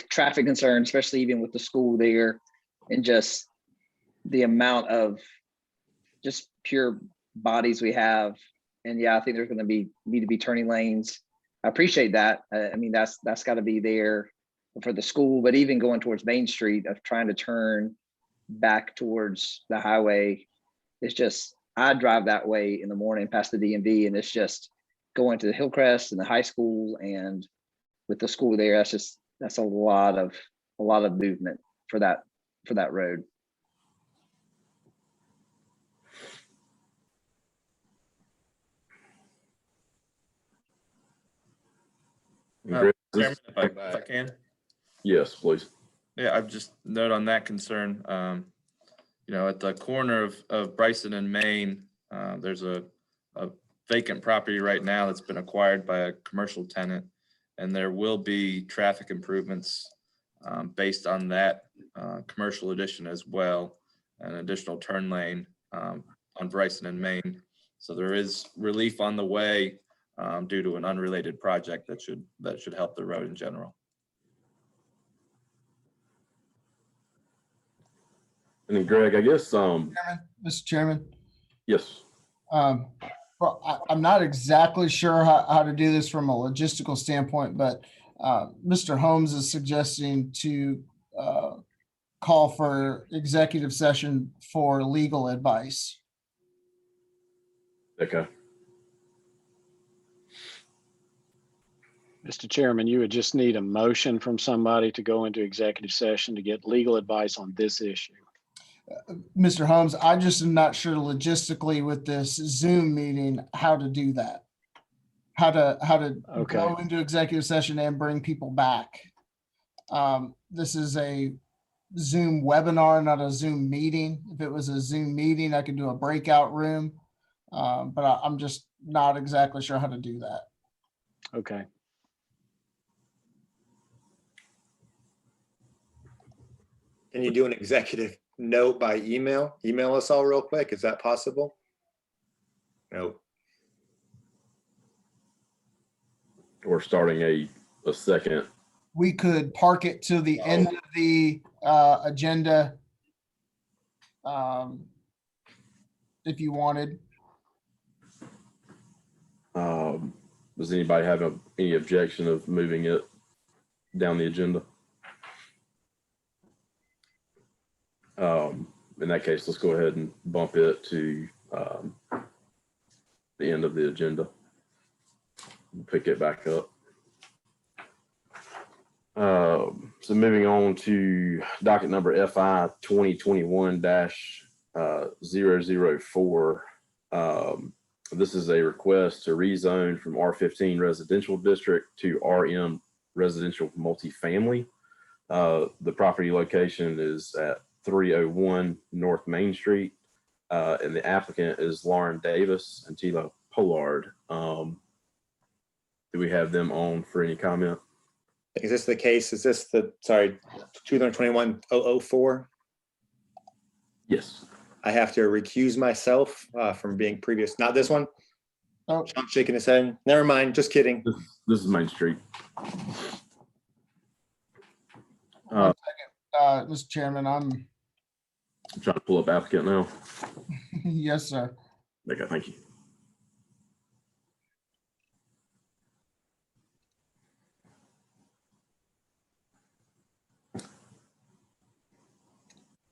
traffic concern, especially even with the school there, and just the amount of just pure bodies we have. And yeah, I think there's going to need to be turning lanes. I appreciate that. I mean, that's got to be there for the school, but even going towards Main Street of trying to turn back towards the highway, it's just, I drive that way in the morning past the DMV, and it's just going to the Hillcrest and the high school, and with the school there, that's a lot of movement for that road. Chairman, if I can. Yes, please. Yeah, I've just note on that concern. At the corner of Bryson and Main, there's a vacant property right now that's been acquired by a commercial tenant, and there will be traffic improvements based on that commercial addition as well, an additional turn lane on Bryson and Main. So there is relief on the way due to an unrelated project that should help the road in general. And then Greg, I guess, Mr. Chairman. yes. Well, I'm not exactly sure how to do this from a logistical standpoint, but Mr. Holmes is suggesting to call for executive session for legal advice. Okay. Mr. Chairman, you would just need a motion from somebody to go into executive session to get legal advice on this issue. Mr. Holmes, I just am not sure logistically with this Zoom meeting, how to do that. How to Okay. go into executive session and bring people back. This is a Zoom webinar, not a Zoom meeting. If it was a Zoom meeting, I could do a breakout room. But I'm just not exactly sure how to do that. Okay. Can you do an executive note by email? Email us all real quick. Is that possible? No. We're starting a second. We could park it to the end of the agenda if you wanted. Does anybody have any objection of moving it down the agenda? In that case, let's go ahead and bump it to the end of the agenda. Pick it back up. So moving on to docket number FI 2021-004. This is a request to rezone from R15 residential district to RM residential multifamily. The property location is at 301 North Main Street, and the applicant is Lauren Davis and Tila Pollard. Do we have them on for any comment? Is this the case? Is this the, sorry, 2021-004? Yes. I have to recuse myself from being previous, not this one? Oh. Sean shaking his head. Never mind, just kidding. This is Main Street. One second, Mr. Chairman, I'm trying to pull up applicant now. yes, sir. Okay, thank you.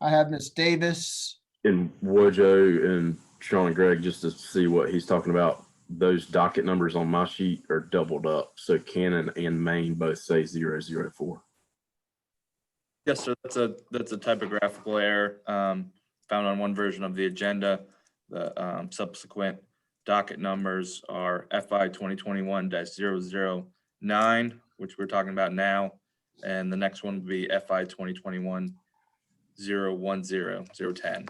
I have Miss Davis. And Wojo and Sean and Greg, just to see what he's talking about, those docket numbers on my sheet are doubled up. So Cannon and Maine both say 004. Yes, sir. That's a typographical error found on one version of the agenda. The subsequent docket numbers are FI 2021-009, which we're talking about now, and the next one would be FI 2021-010, 010.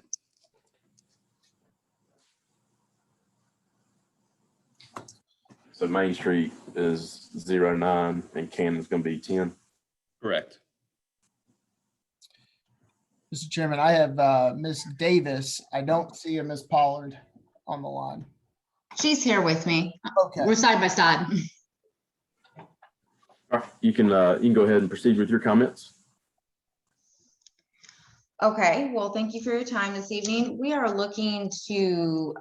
So Main Street is 09 and Cannon's going to be 10. Correct. Mr. Chairman, I have Miss Davis. I don't see a Miss Pollard on the line. She's here with me. Okay. We're side by side. All right, you can go ahead and proceed with your comments. Okay, well, thank you for your time this evening. We are looking to,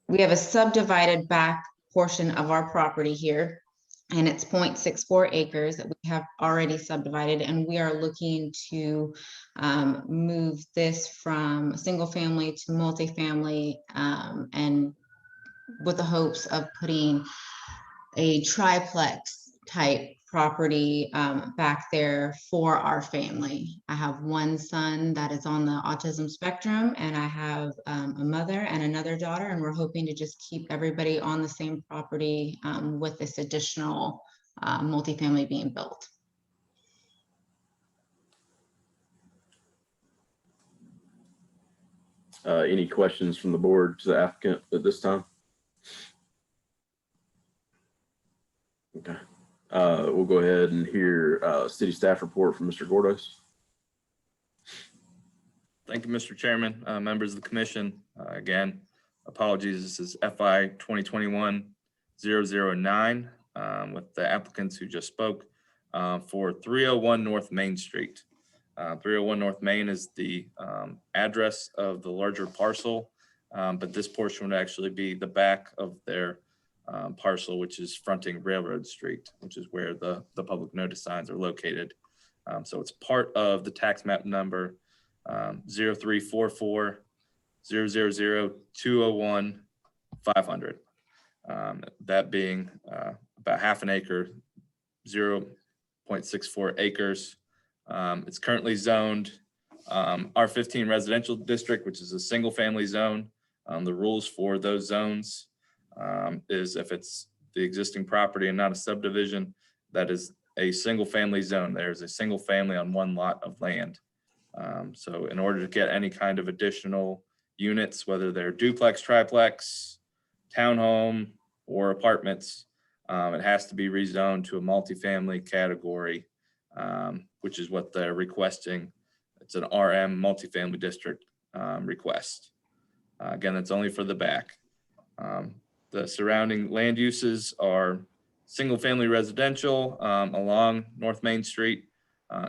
we have a subdivided back portion of our property here, and it's 0.64 acres that we have already subdivided, and we are looking to move this from single family to multifamily, and with the hopes of putting a triplex type property back there for our family. I have one son that is on the autism spectrum, and I have a mother and another daughter, and we're hoping to just keep everybody on the same property with this additional multifamily being built. Any questions from the board to the applicant at this time? Okay. We'll go ahead and hear city staff report from Mr. Gordos. Thank you, Mr. Chairman, members of the commission. Again, apologies. This is FI 2021-009 with the applicants who just spoke for 301 North Main Street. 301 North Main is the address of the larger parcel, but this portion would actually be the back of their parcel, which is fronting Railroad Street, which is where the public notice signs are located. So it's part of the tax map number 0344-000-201-500. That being about half an acre, 0.64 acres. It's currently zoned R15 residential district, which is a single family zone. The rules for those zones is if it's the existing property and not a subdivision, that is a single family zone. There's a single family on one lot of land. So in order to get any kind of additional units, whether they're duplex, triplex, townhome, or apartments, it has to be rezoned to a multifamily category, which is what they're requesting. It's an RM multifamily district request. Again, that's only for the back. The surrounding land uses are single-family residential along North Main Street,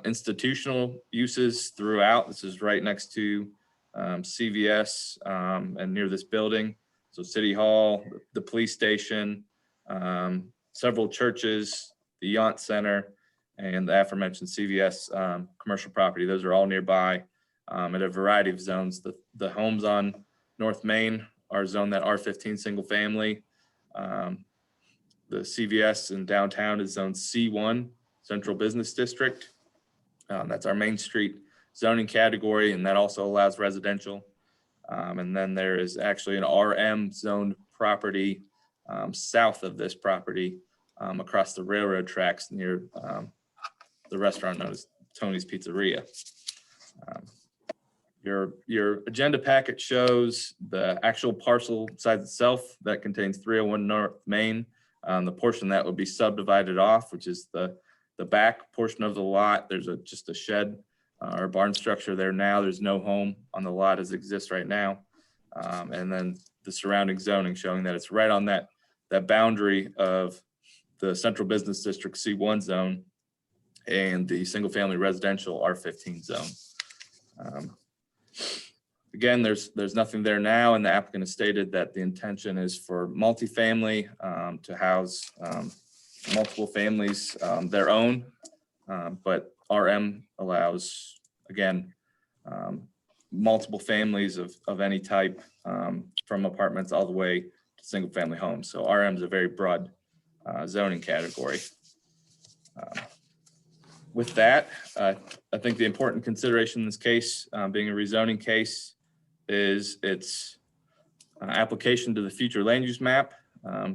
institutional uses throughout. This is right next to CVS and near this building. So City Hall, the police station, several churches, the Yont Center, and the aforementioned CVS commercial property. Those are all nearby at a variety of zones. The homes on North Main are zoned that R15 single family. The CVS in downtown is zoned C1, Central Business District. That's our Main Street zoning category, and that also allows residential. And then there is actually an RM zoned property south of this property across the railroad tracks near the restaurant known as Tony's Pizzeria. Your agenda packet shows the actual parcel size itself that contains 301 North Main. The portion that will be subdivided off, which is the back portion of the lot. There's just a shed or barn structure there now. There's no home on the lot as exists right now. And then the surrounding zoning showing that it's right on that boundary of the Central Business District C1 zone and the single family residential R15 zone. Again, there's nothing there now, and the applicant has stated that the intention is for multifamily to house multiple families their own, but RM allows, again, multiple families of any type from apartments all the way to single family homes. So RM is a very broad zoning category. With that, I think the important consideration in this case, being a rezoning case, is its application to the future land use map,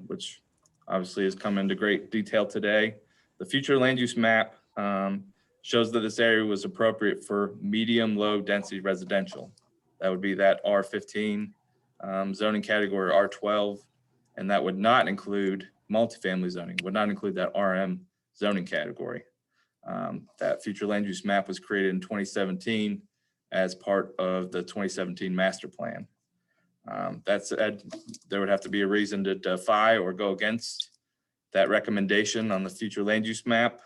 which obviously has come into great detail today. The future land use map shows that this area was appropriate for medium low density residential. That would be that R15 zoning category, R12, and that would not include multifamily zoning, would not include that RM zoning category. That future land use map was created in 2017 as part of the 2017 master plan. That said, there would have to be a reason to defy or go against that recommendation on the future land use map.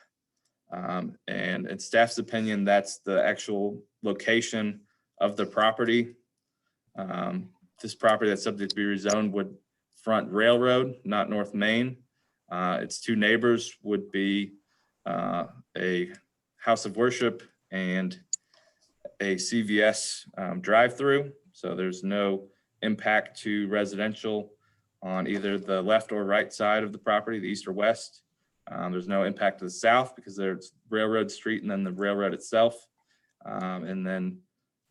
And in staff's opinion, that's the actual location of the property. This property that's subject to be rezoned would front Railroad, not North Main. Its two neighbors would be a house of worship and a CVS drive-through. So there's no impact to residential on either the left or right side of the property, the east or west. There's no impact to the south because there's Railroad Street and then the railroad itself. And then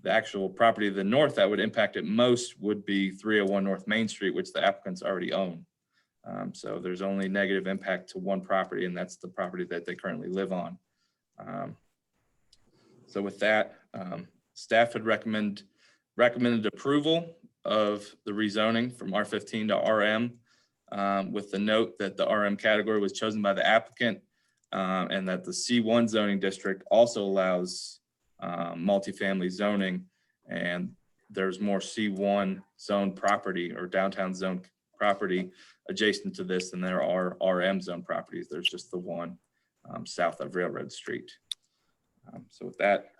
the actual property to the north that would impact it most would be 301 North Main Street, which the applicants already own. So there's only negative impact to one property, and that's the property that they currently live on. So with that, staff had recommended approval of the rezoning from R15 to RM, with the note that the RM category was chosen by the applicant, and that the C1 zoning district also allows multifamily zoning, and there's more C1 zone property or downtown zone property adjacent to this than there are RM zone properties. There's just the one south of Railroad Street. So with that,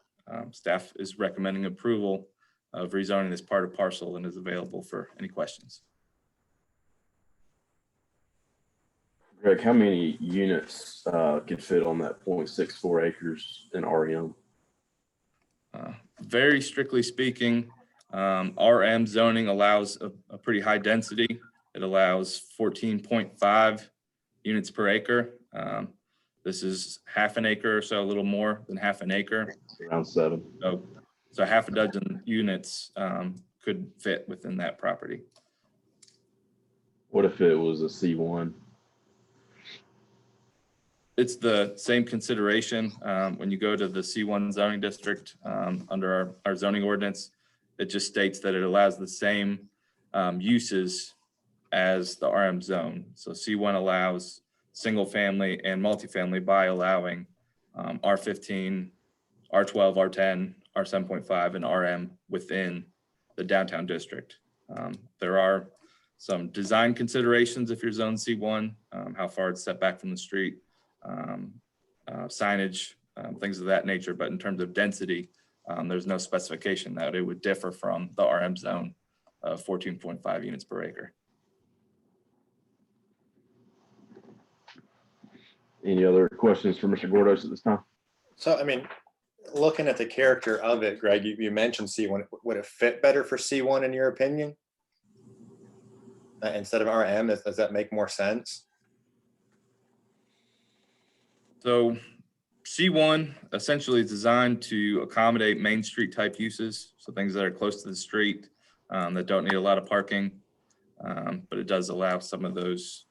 staff is recommending approval of rezoning this part of parcel and is available for any questions. Greg, how many units could fit on that 0.64 acres in REM? Very strictly speaking, RM zoning allows a pretty high density. It allows 14.5 units per acre. This is half an acre, so a little more than half an acre. Around 7. So half a dozen units could fit within that property. What if it was a C1? It's the same consideration. When you go to the C1 zoning district under our zoning ordinance, it just states that it allows the same uses as the RM zone. So C1 allows single family and multifamily by allowing R15, R12, R10, R7.5, and RM within the downtown district. There are some design considerations if you're zone C1, how far it's set back from the street, signage, things of that nature. But in terms of density, there's no specification that it would differ from the RM zone of 14.5 units per acre. Any other questions for Mr. Gordos at this time? So, I mean, looking at the character of it, Greg, you mentioned C1. Would it fit better for C1 in your opinion? Instead of RM, does that make more sense? So C1 essentially is designed to accommodate Main Street type uses. So things that are close to the street that don't need a lot of parking, but it does allow some of those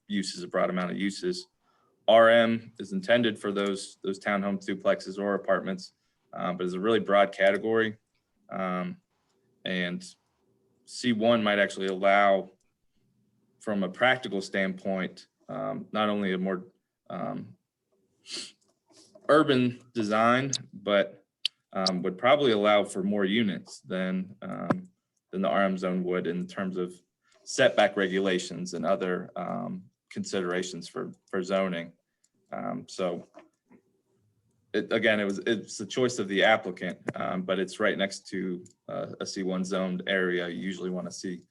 uses, a broad amount of uses. RM is intended for those townhomes, duplexes, or apartments, but it's a really broad category. And C1 might actually allow, from a practical standpoint, not only a more urban design, but would probably allow for more units than the RM zone would in terms of setback regulations and other considerations for zoning. So it's the choice of the applicant, but it's right next to a C1 zoned area. You usually want to see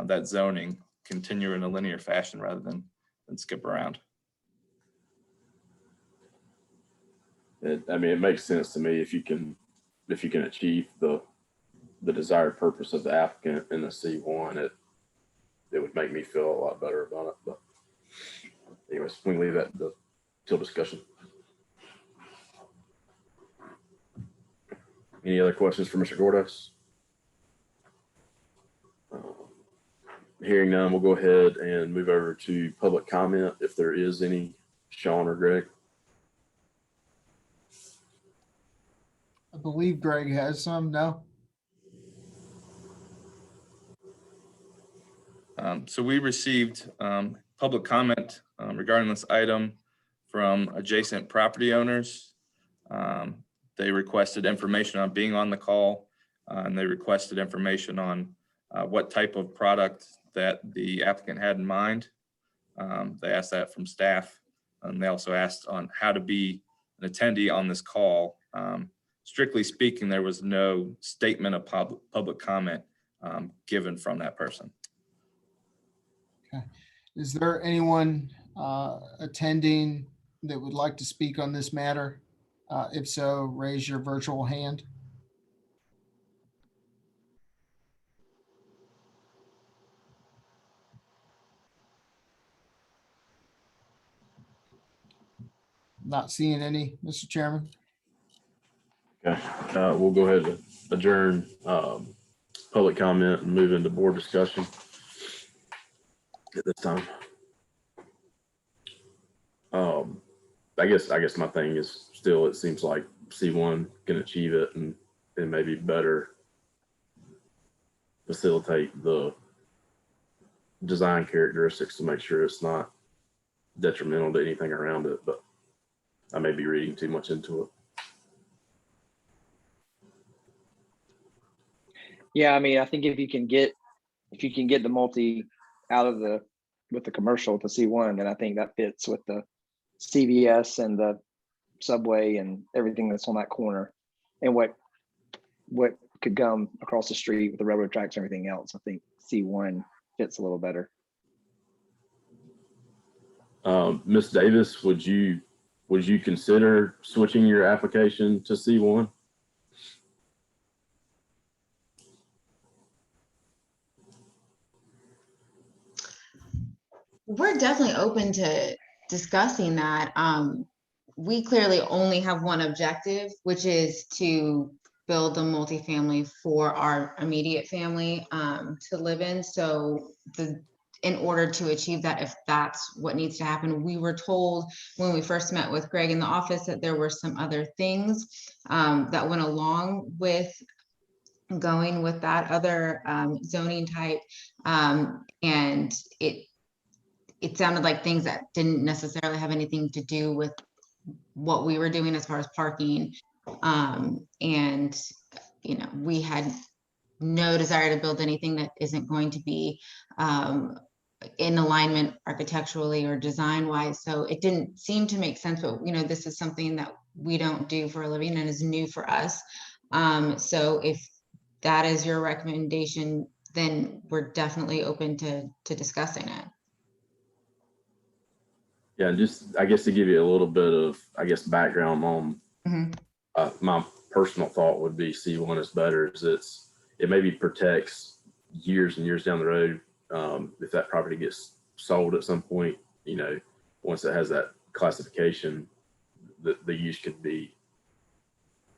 that zoning continue in a linear fashion rather than skip around. It makes sense to me if you can achieve the desired purpose of the applicant in the C1, it would make me feel a lot better about it. But anyways, we can leave that till discussion. Any other questions for Mr. Gordos? Hearing none, we'll go ahead and move over to public comment if there is any. Sean or Greg? I believe Greg has some, no? So we received public comment regarding this item from adjacent property owners. They requested information on being on the call, and they requested information on what type of product that the applicant had in mind. They asked that from staff, and they also asked on how to be an attendee on this call. Strictly speaking, there was no statement of public comment given from that person. Okay. Is there anyone attending that would like to speak on this matter? If so, raise your virtual hand. Not seeing any, Mr. Chairman. Okay, we'll go ahead and adjourn public comment and move into board discussion at this time. I guess my thing is still, it seems like C1 can achieve it and maybe better facilitate the design characteristics to make sure it's not detrimental to anything around it, but I may be reading too much into it. Yeah, I mean, I think if you can get the multi out of with the commercial to C1, then I think that fits with the CVS and the subway and everything that's on that corner, and what could come across the street with the railroad tracks and everything else. I think C1 fits a little better. Ms. Davis, would you consider switching your application to C1? We're definitely open to discussing that. We clearly only have one objective, which is to build a multifamily for our immediate family to live in. So in order to achieve that, if that's what needs to happen, we were told when we first met with Greg in the office that there were some other things that went along with going with that other zoning type. And it sounded like things that didn't necessarily have anything to do with what we were doing as far as parking. And, you know, we had no desire to build anything that isn't going to be in alignment architecturally or design wise. So it didn't seem to make sense, but you know, this is something that we don't do for a living and is new for us. So if that is your recommendation, then we're definitely open to discussing it. Yeah, just I guess to give you a little bit of background on my personal thought would be C1 is better. It maybe protects years and years down the road if that property gets sold at some point. You know, once it has that classification, the use could be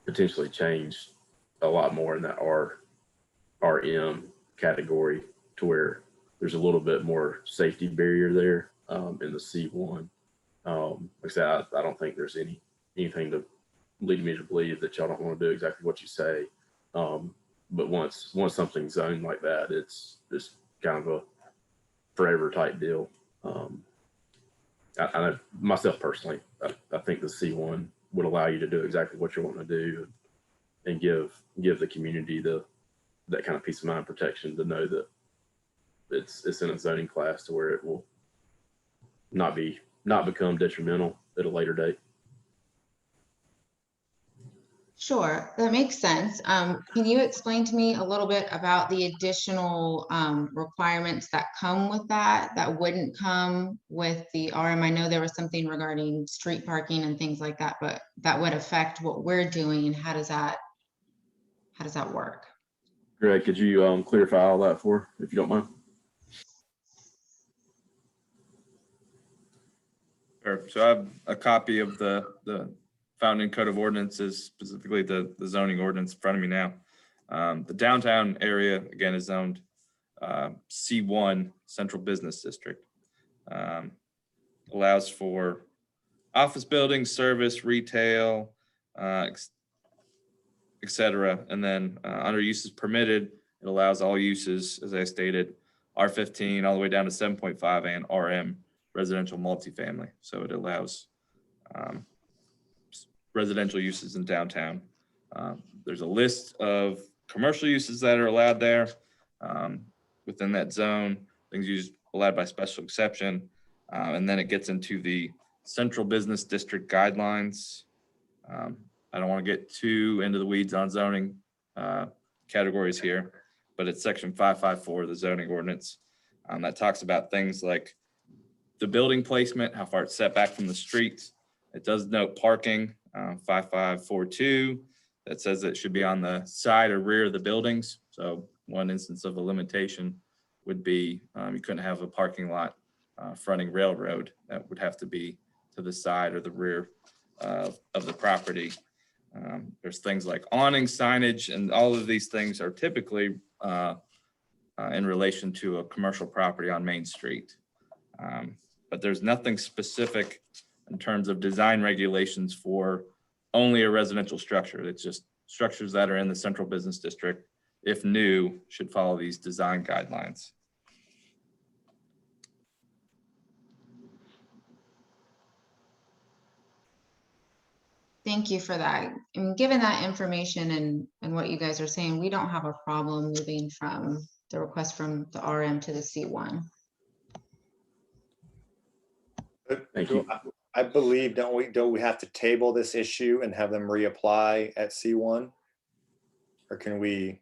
potentially changed a lot more in that RM category to where there's a little bit more safety barrier there in the C1. Like I said, I don't think there's anything to lead me to believe that y'all don't want to do exactly what you say. But once something's zoned like that, it's kind of a forever type deal. I know myself personally, I think the C1 would allow you to do exactly what you want to do and give the community that kind of peace of mind protection to know that it's in a zoning class to where it will not become detrimental at a later date. Sure, that makes sense. Can you explain to me a little bit about the additional requirements that come with that wouldn't come with the RM? I know there was something regarding street parking and things like that, but that would affect what we're doing. How does that work? Greg, could you clarify all that if you don't mind? Sure. So I have a copy of the founding code of ordinances, specifically the zoning ordinance in front of me now. The downtown area, again, is zoned C1, Central Business District. Allows for office buildings, service, retail, et cetera. And then under uses permitted, it allows all uses, as I stated, R15 all the way down to 7.5 and RM, residential multifamily. So it allows residential uses in downtown. There's a list of commercial uses that are allowed there within that zone, things allowed by special exception. And then it gets into the Central Business District guidelines. I don't want to get too into the weeds on zoning categories here, but it's section 554 of the zoning ordinance that talks about things like the building placement, how far it's set back from the street. It does note parking, 5542, that says it should be on the side or rear of the buildings. So one instance of a limitation would be you couldn't have a parking lot fronting railroad. That would have to be to the side or the rear of the property. There's things like awning, signage, and all of these things are typically in relation to a commercial property on Main Street. But there's nothing specific in terms of design regulations for only a residential structure. It's just structures that are in the Central Business District, if new, should follow these design guidelines. Thank you for that. And given that information and what you guys are saying, we don't have a problem moving from the request from the RM to the C1. Thank you. I believe, don't we have to table this issue and have them reapply at C1? Or can we?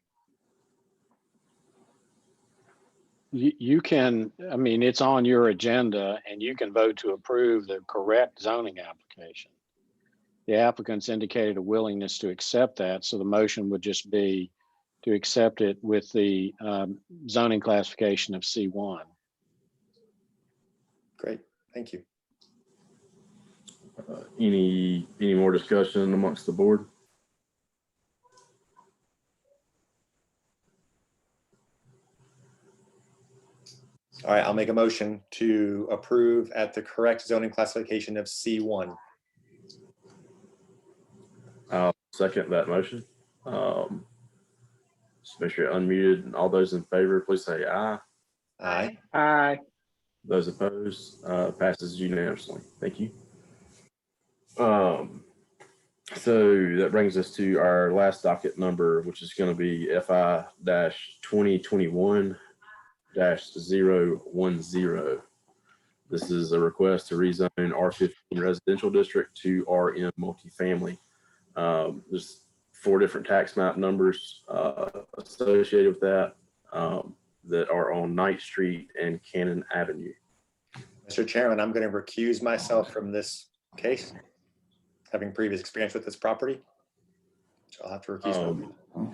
You can, I mean, it's on your agenda and you can vote to approve the correct zoning application. The applicants indicated a willingness to accept that, so the motion would just be to accept it with the zoning classification of C1. Great, thank you. Any more discussion amongst the board? All right, I'll make a motion to approve at the correct zoning classification of C1. I'll second that motion. Just make sure you're unmuted, and all those in favor, please say aye. Aye. Aye. Those opposed, passes unanimously. Thank you. So that brings us to our last docket number, which is going to be FI-2021-010. This is a request to rezone R15 residential district to RM multifamily. There's 4 different tax map numbers associated with that that are on Knight Street and Cannon Avenue. Mr. Chairman, I'm going to recuse myself from this case, having previous experience with this property. So I'll have to recuse myself.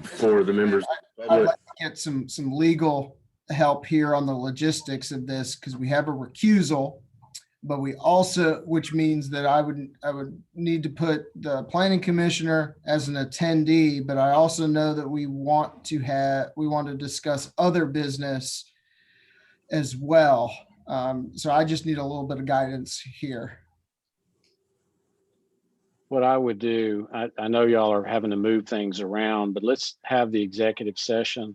For the members, I'd like to get some legal help here on the logistics of this, because we have a recusal, but we also, which means that I would need to put the planning commissioner as an attendee, but I also know that we want to discuss other business as well. So I just need a little bit of guidance here. What I would do, I know y'all are having to move things around, but let's have the executive session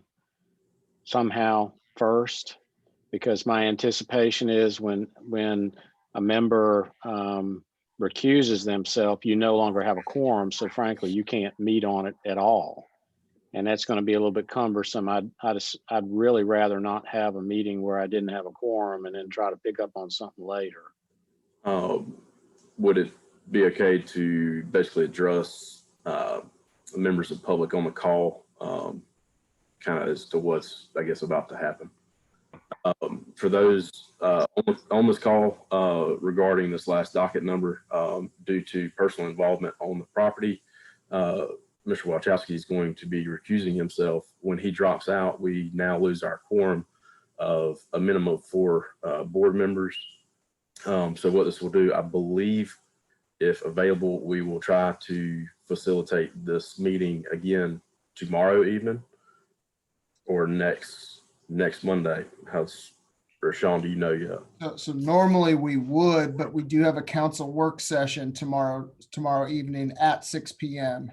somehow first, because my anticipation is when a member recuses themselves, you no longer have a quorum. So frankly, you can't meet on it at all. And that's going to be a little bit cumbersome. I'd really rather not have a meeting where I didn't have a quorum and then try to pick up on something later. Would it be okay to basically address members of the public on the call, kind of as to what's, I guess, about to happen? For those on this call regarding this last docket number, due to personal involvement on the property, Mr. Wachowski is going to be recusing himself. When he drops out, we now lose our quorum of a minimum of 4 board members. So what this will do, I believe, if available, we will try to facilitate this meeting again tomorrow evening or next Monday. Or Sean, do you know yet? So normally we would, but we do have a council work session tomorrow evening at 6 p.m.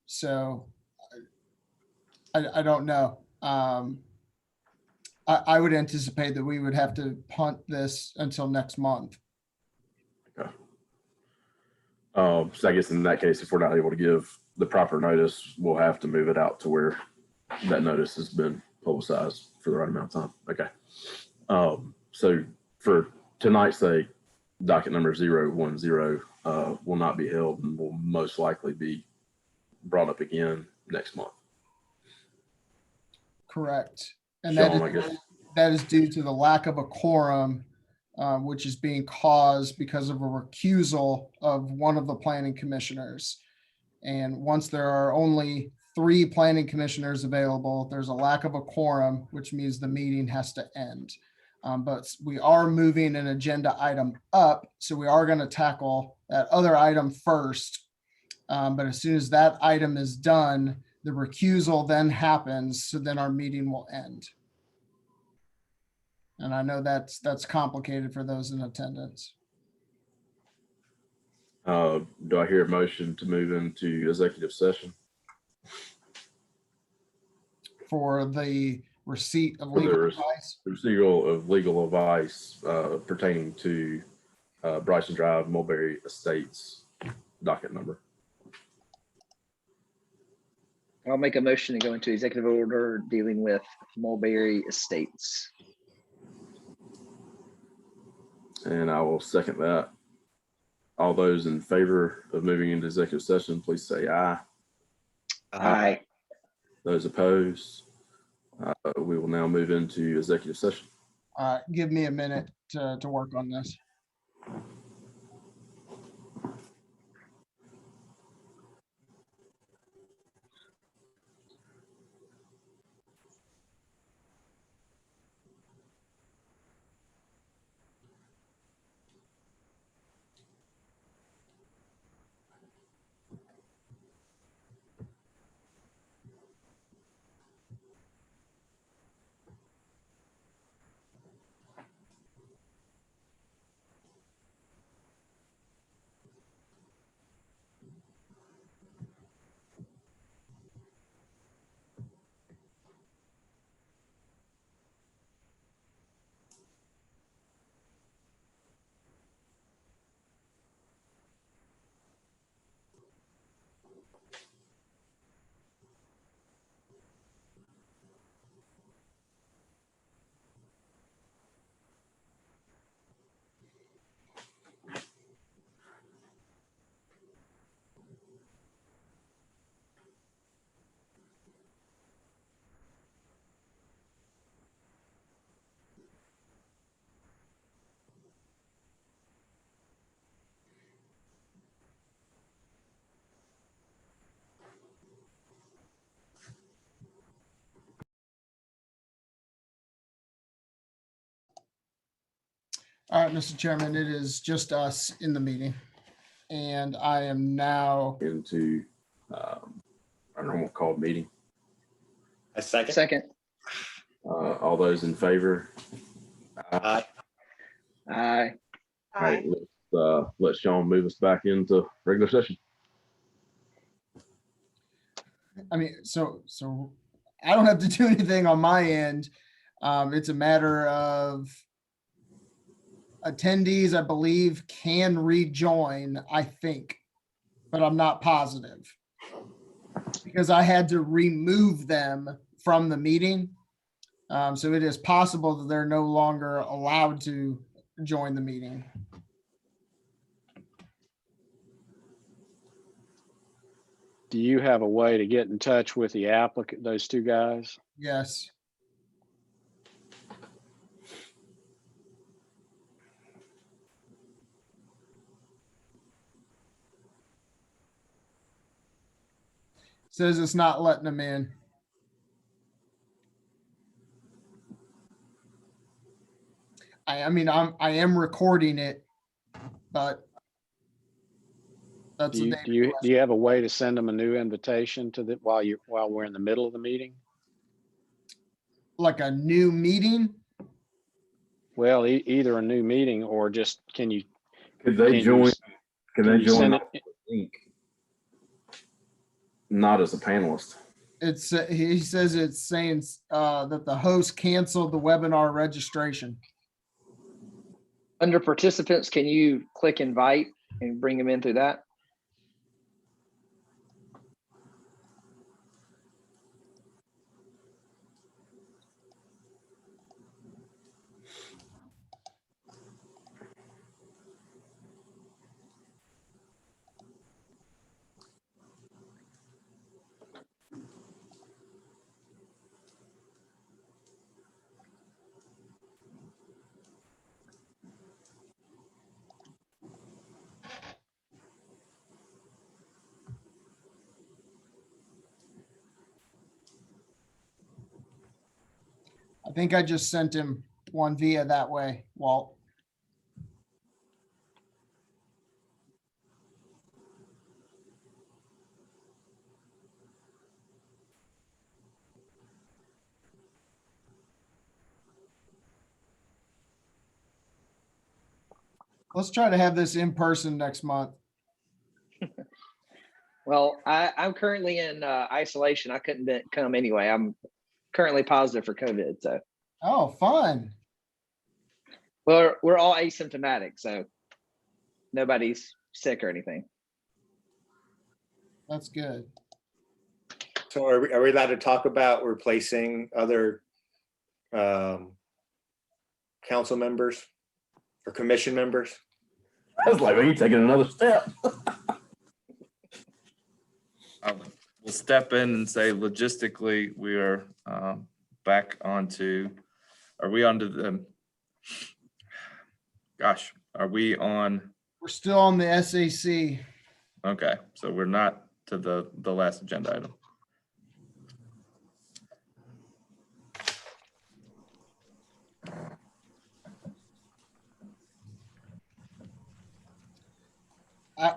So I don't know. I would anticipate that we would have to punt this until next month. Okay. So I guess in that case, if we're not able to give the proper notice, we'll have to move it out to where that notice has been publicized for the right amount of time. Okay. So for tonight's sake, docket number 010 will not be held and will most likely be brought up again next month. Correct. And Sean, that is due to the lack of a quorum, which is being caused because of a recusal of one of the planning commissioners. And once there are only 3 planning commissioners available, there's a lack of a quorum, which means the meeting has to end. But we are moving an agenda item up, so we are going to tackle that other item first. But as soon as that item is done, the recusal then happens, so then our meeting will end. And I know that's complicated for those in attendance. Do I hear a motion to move into executive session? For the receipt of legal advice? Receival of legal advice pertaining to Bryson Drive, Mulberry Estates, docket number. I'll make a motion to go into executive order dealing with Mulberry Estates. And I will second that. All those in favor of moving into executive session, please say aye. Aye. Those opposed, We will now move into executive session. Give me a minute to work on this. All right, Mr. Chairman, it is just us in the meeting. And I am now, Into our normal called meeting. A second. Second. All those in favor? Aye. Aye. All right, let Sean move us back into regular session. I mean, so I don't have to do anything on my end. It's a matter of attendees, I believe, can rejoin, I think, but I'm not positive. Because I had to remove them from the meeting. So it is possible that they're no longer allowed to join the meeting. Do you have a way to get in touch with the applicant, those two guys? Yes. Says it's not letting them in. I mean, I am recording it, but that's Do you have a way to send them a new invitation to the while we're in the middle of the meeting? like a new meeting. Well, either a new meeting or just can you? Could they join? Can they join? Send it? Link? Not as a panelist. It's he says it's saying that the host canceled the webinar registration. Under participants, can you click invite and bring them in through that? I think I just sent him one via that way, Walt. Let's try to have this in person next month. Well, I'm currently in isolation. I couldn't come anyway. I'm currently positive for COVID. So, Oh, fun. we're all asymptomatic, so nobody's sick or anything. That's good. So are we allowed to talk about replacing other council members or commission members? I was like, are you taking another step? We'll step in and say logistically, we are back onto, are we onto the, gosh, are we on? We're still on the SAC. Okay, so we're not to the last agenda item.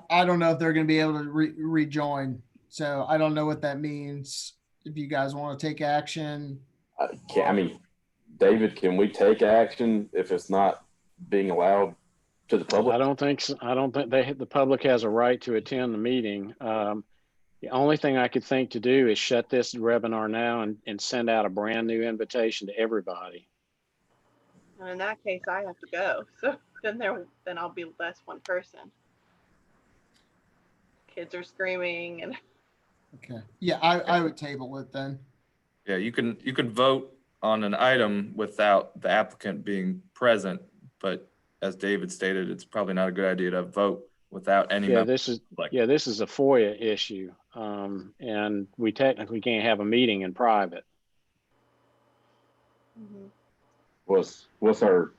I don't know if they're going to be able to rejoin. So I don't know what that means. If you guys want to take action. I mean, David, can we take action if it's not being allowed to the public? I don't think so. I don't think the public has a right to attend the meeting. The only thing I could think to do is shut this webinar now and send out a brand new invitation to everybody. And in that case, I have to go. So then I'll be less one person. Kids are screaming and. Okay. Yeah, I would table it then. Yeah, you can vote on an item without the applicant being present, but as David stated, it's probably not a good idea to vote without any. Yeah, this is a FOIA issue, and we technically can't have a meeting in private. What's our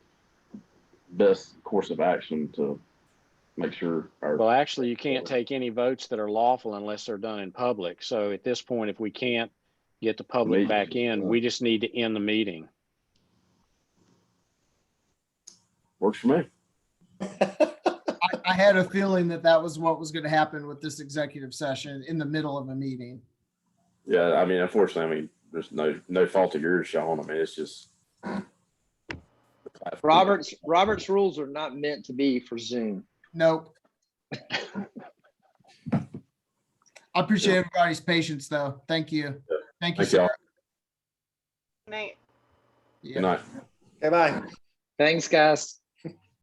best course of action to make sure Well, actually, you can't take any votes that are lawful unless they're done in public. So at this point, if we can't get the public back in, we just need to end the meeting. works for me? I had a feeling that was what was going to happen with this executive session in the middle of a meeting. Yeah, I mean, unfortunately, there's no fault of yours, Sean. I mean, it's just Robert's rules are not meant to be for Zoom. Nope. I appreciate everybody's patience, though. Thank you. Thank you, Thank y'all. sir. Night. Yeah. Good night. Okay, bye. Thanks, guys.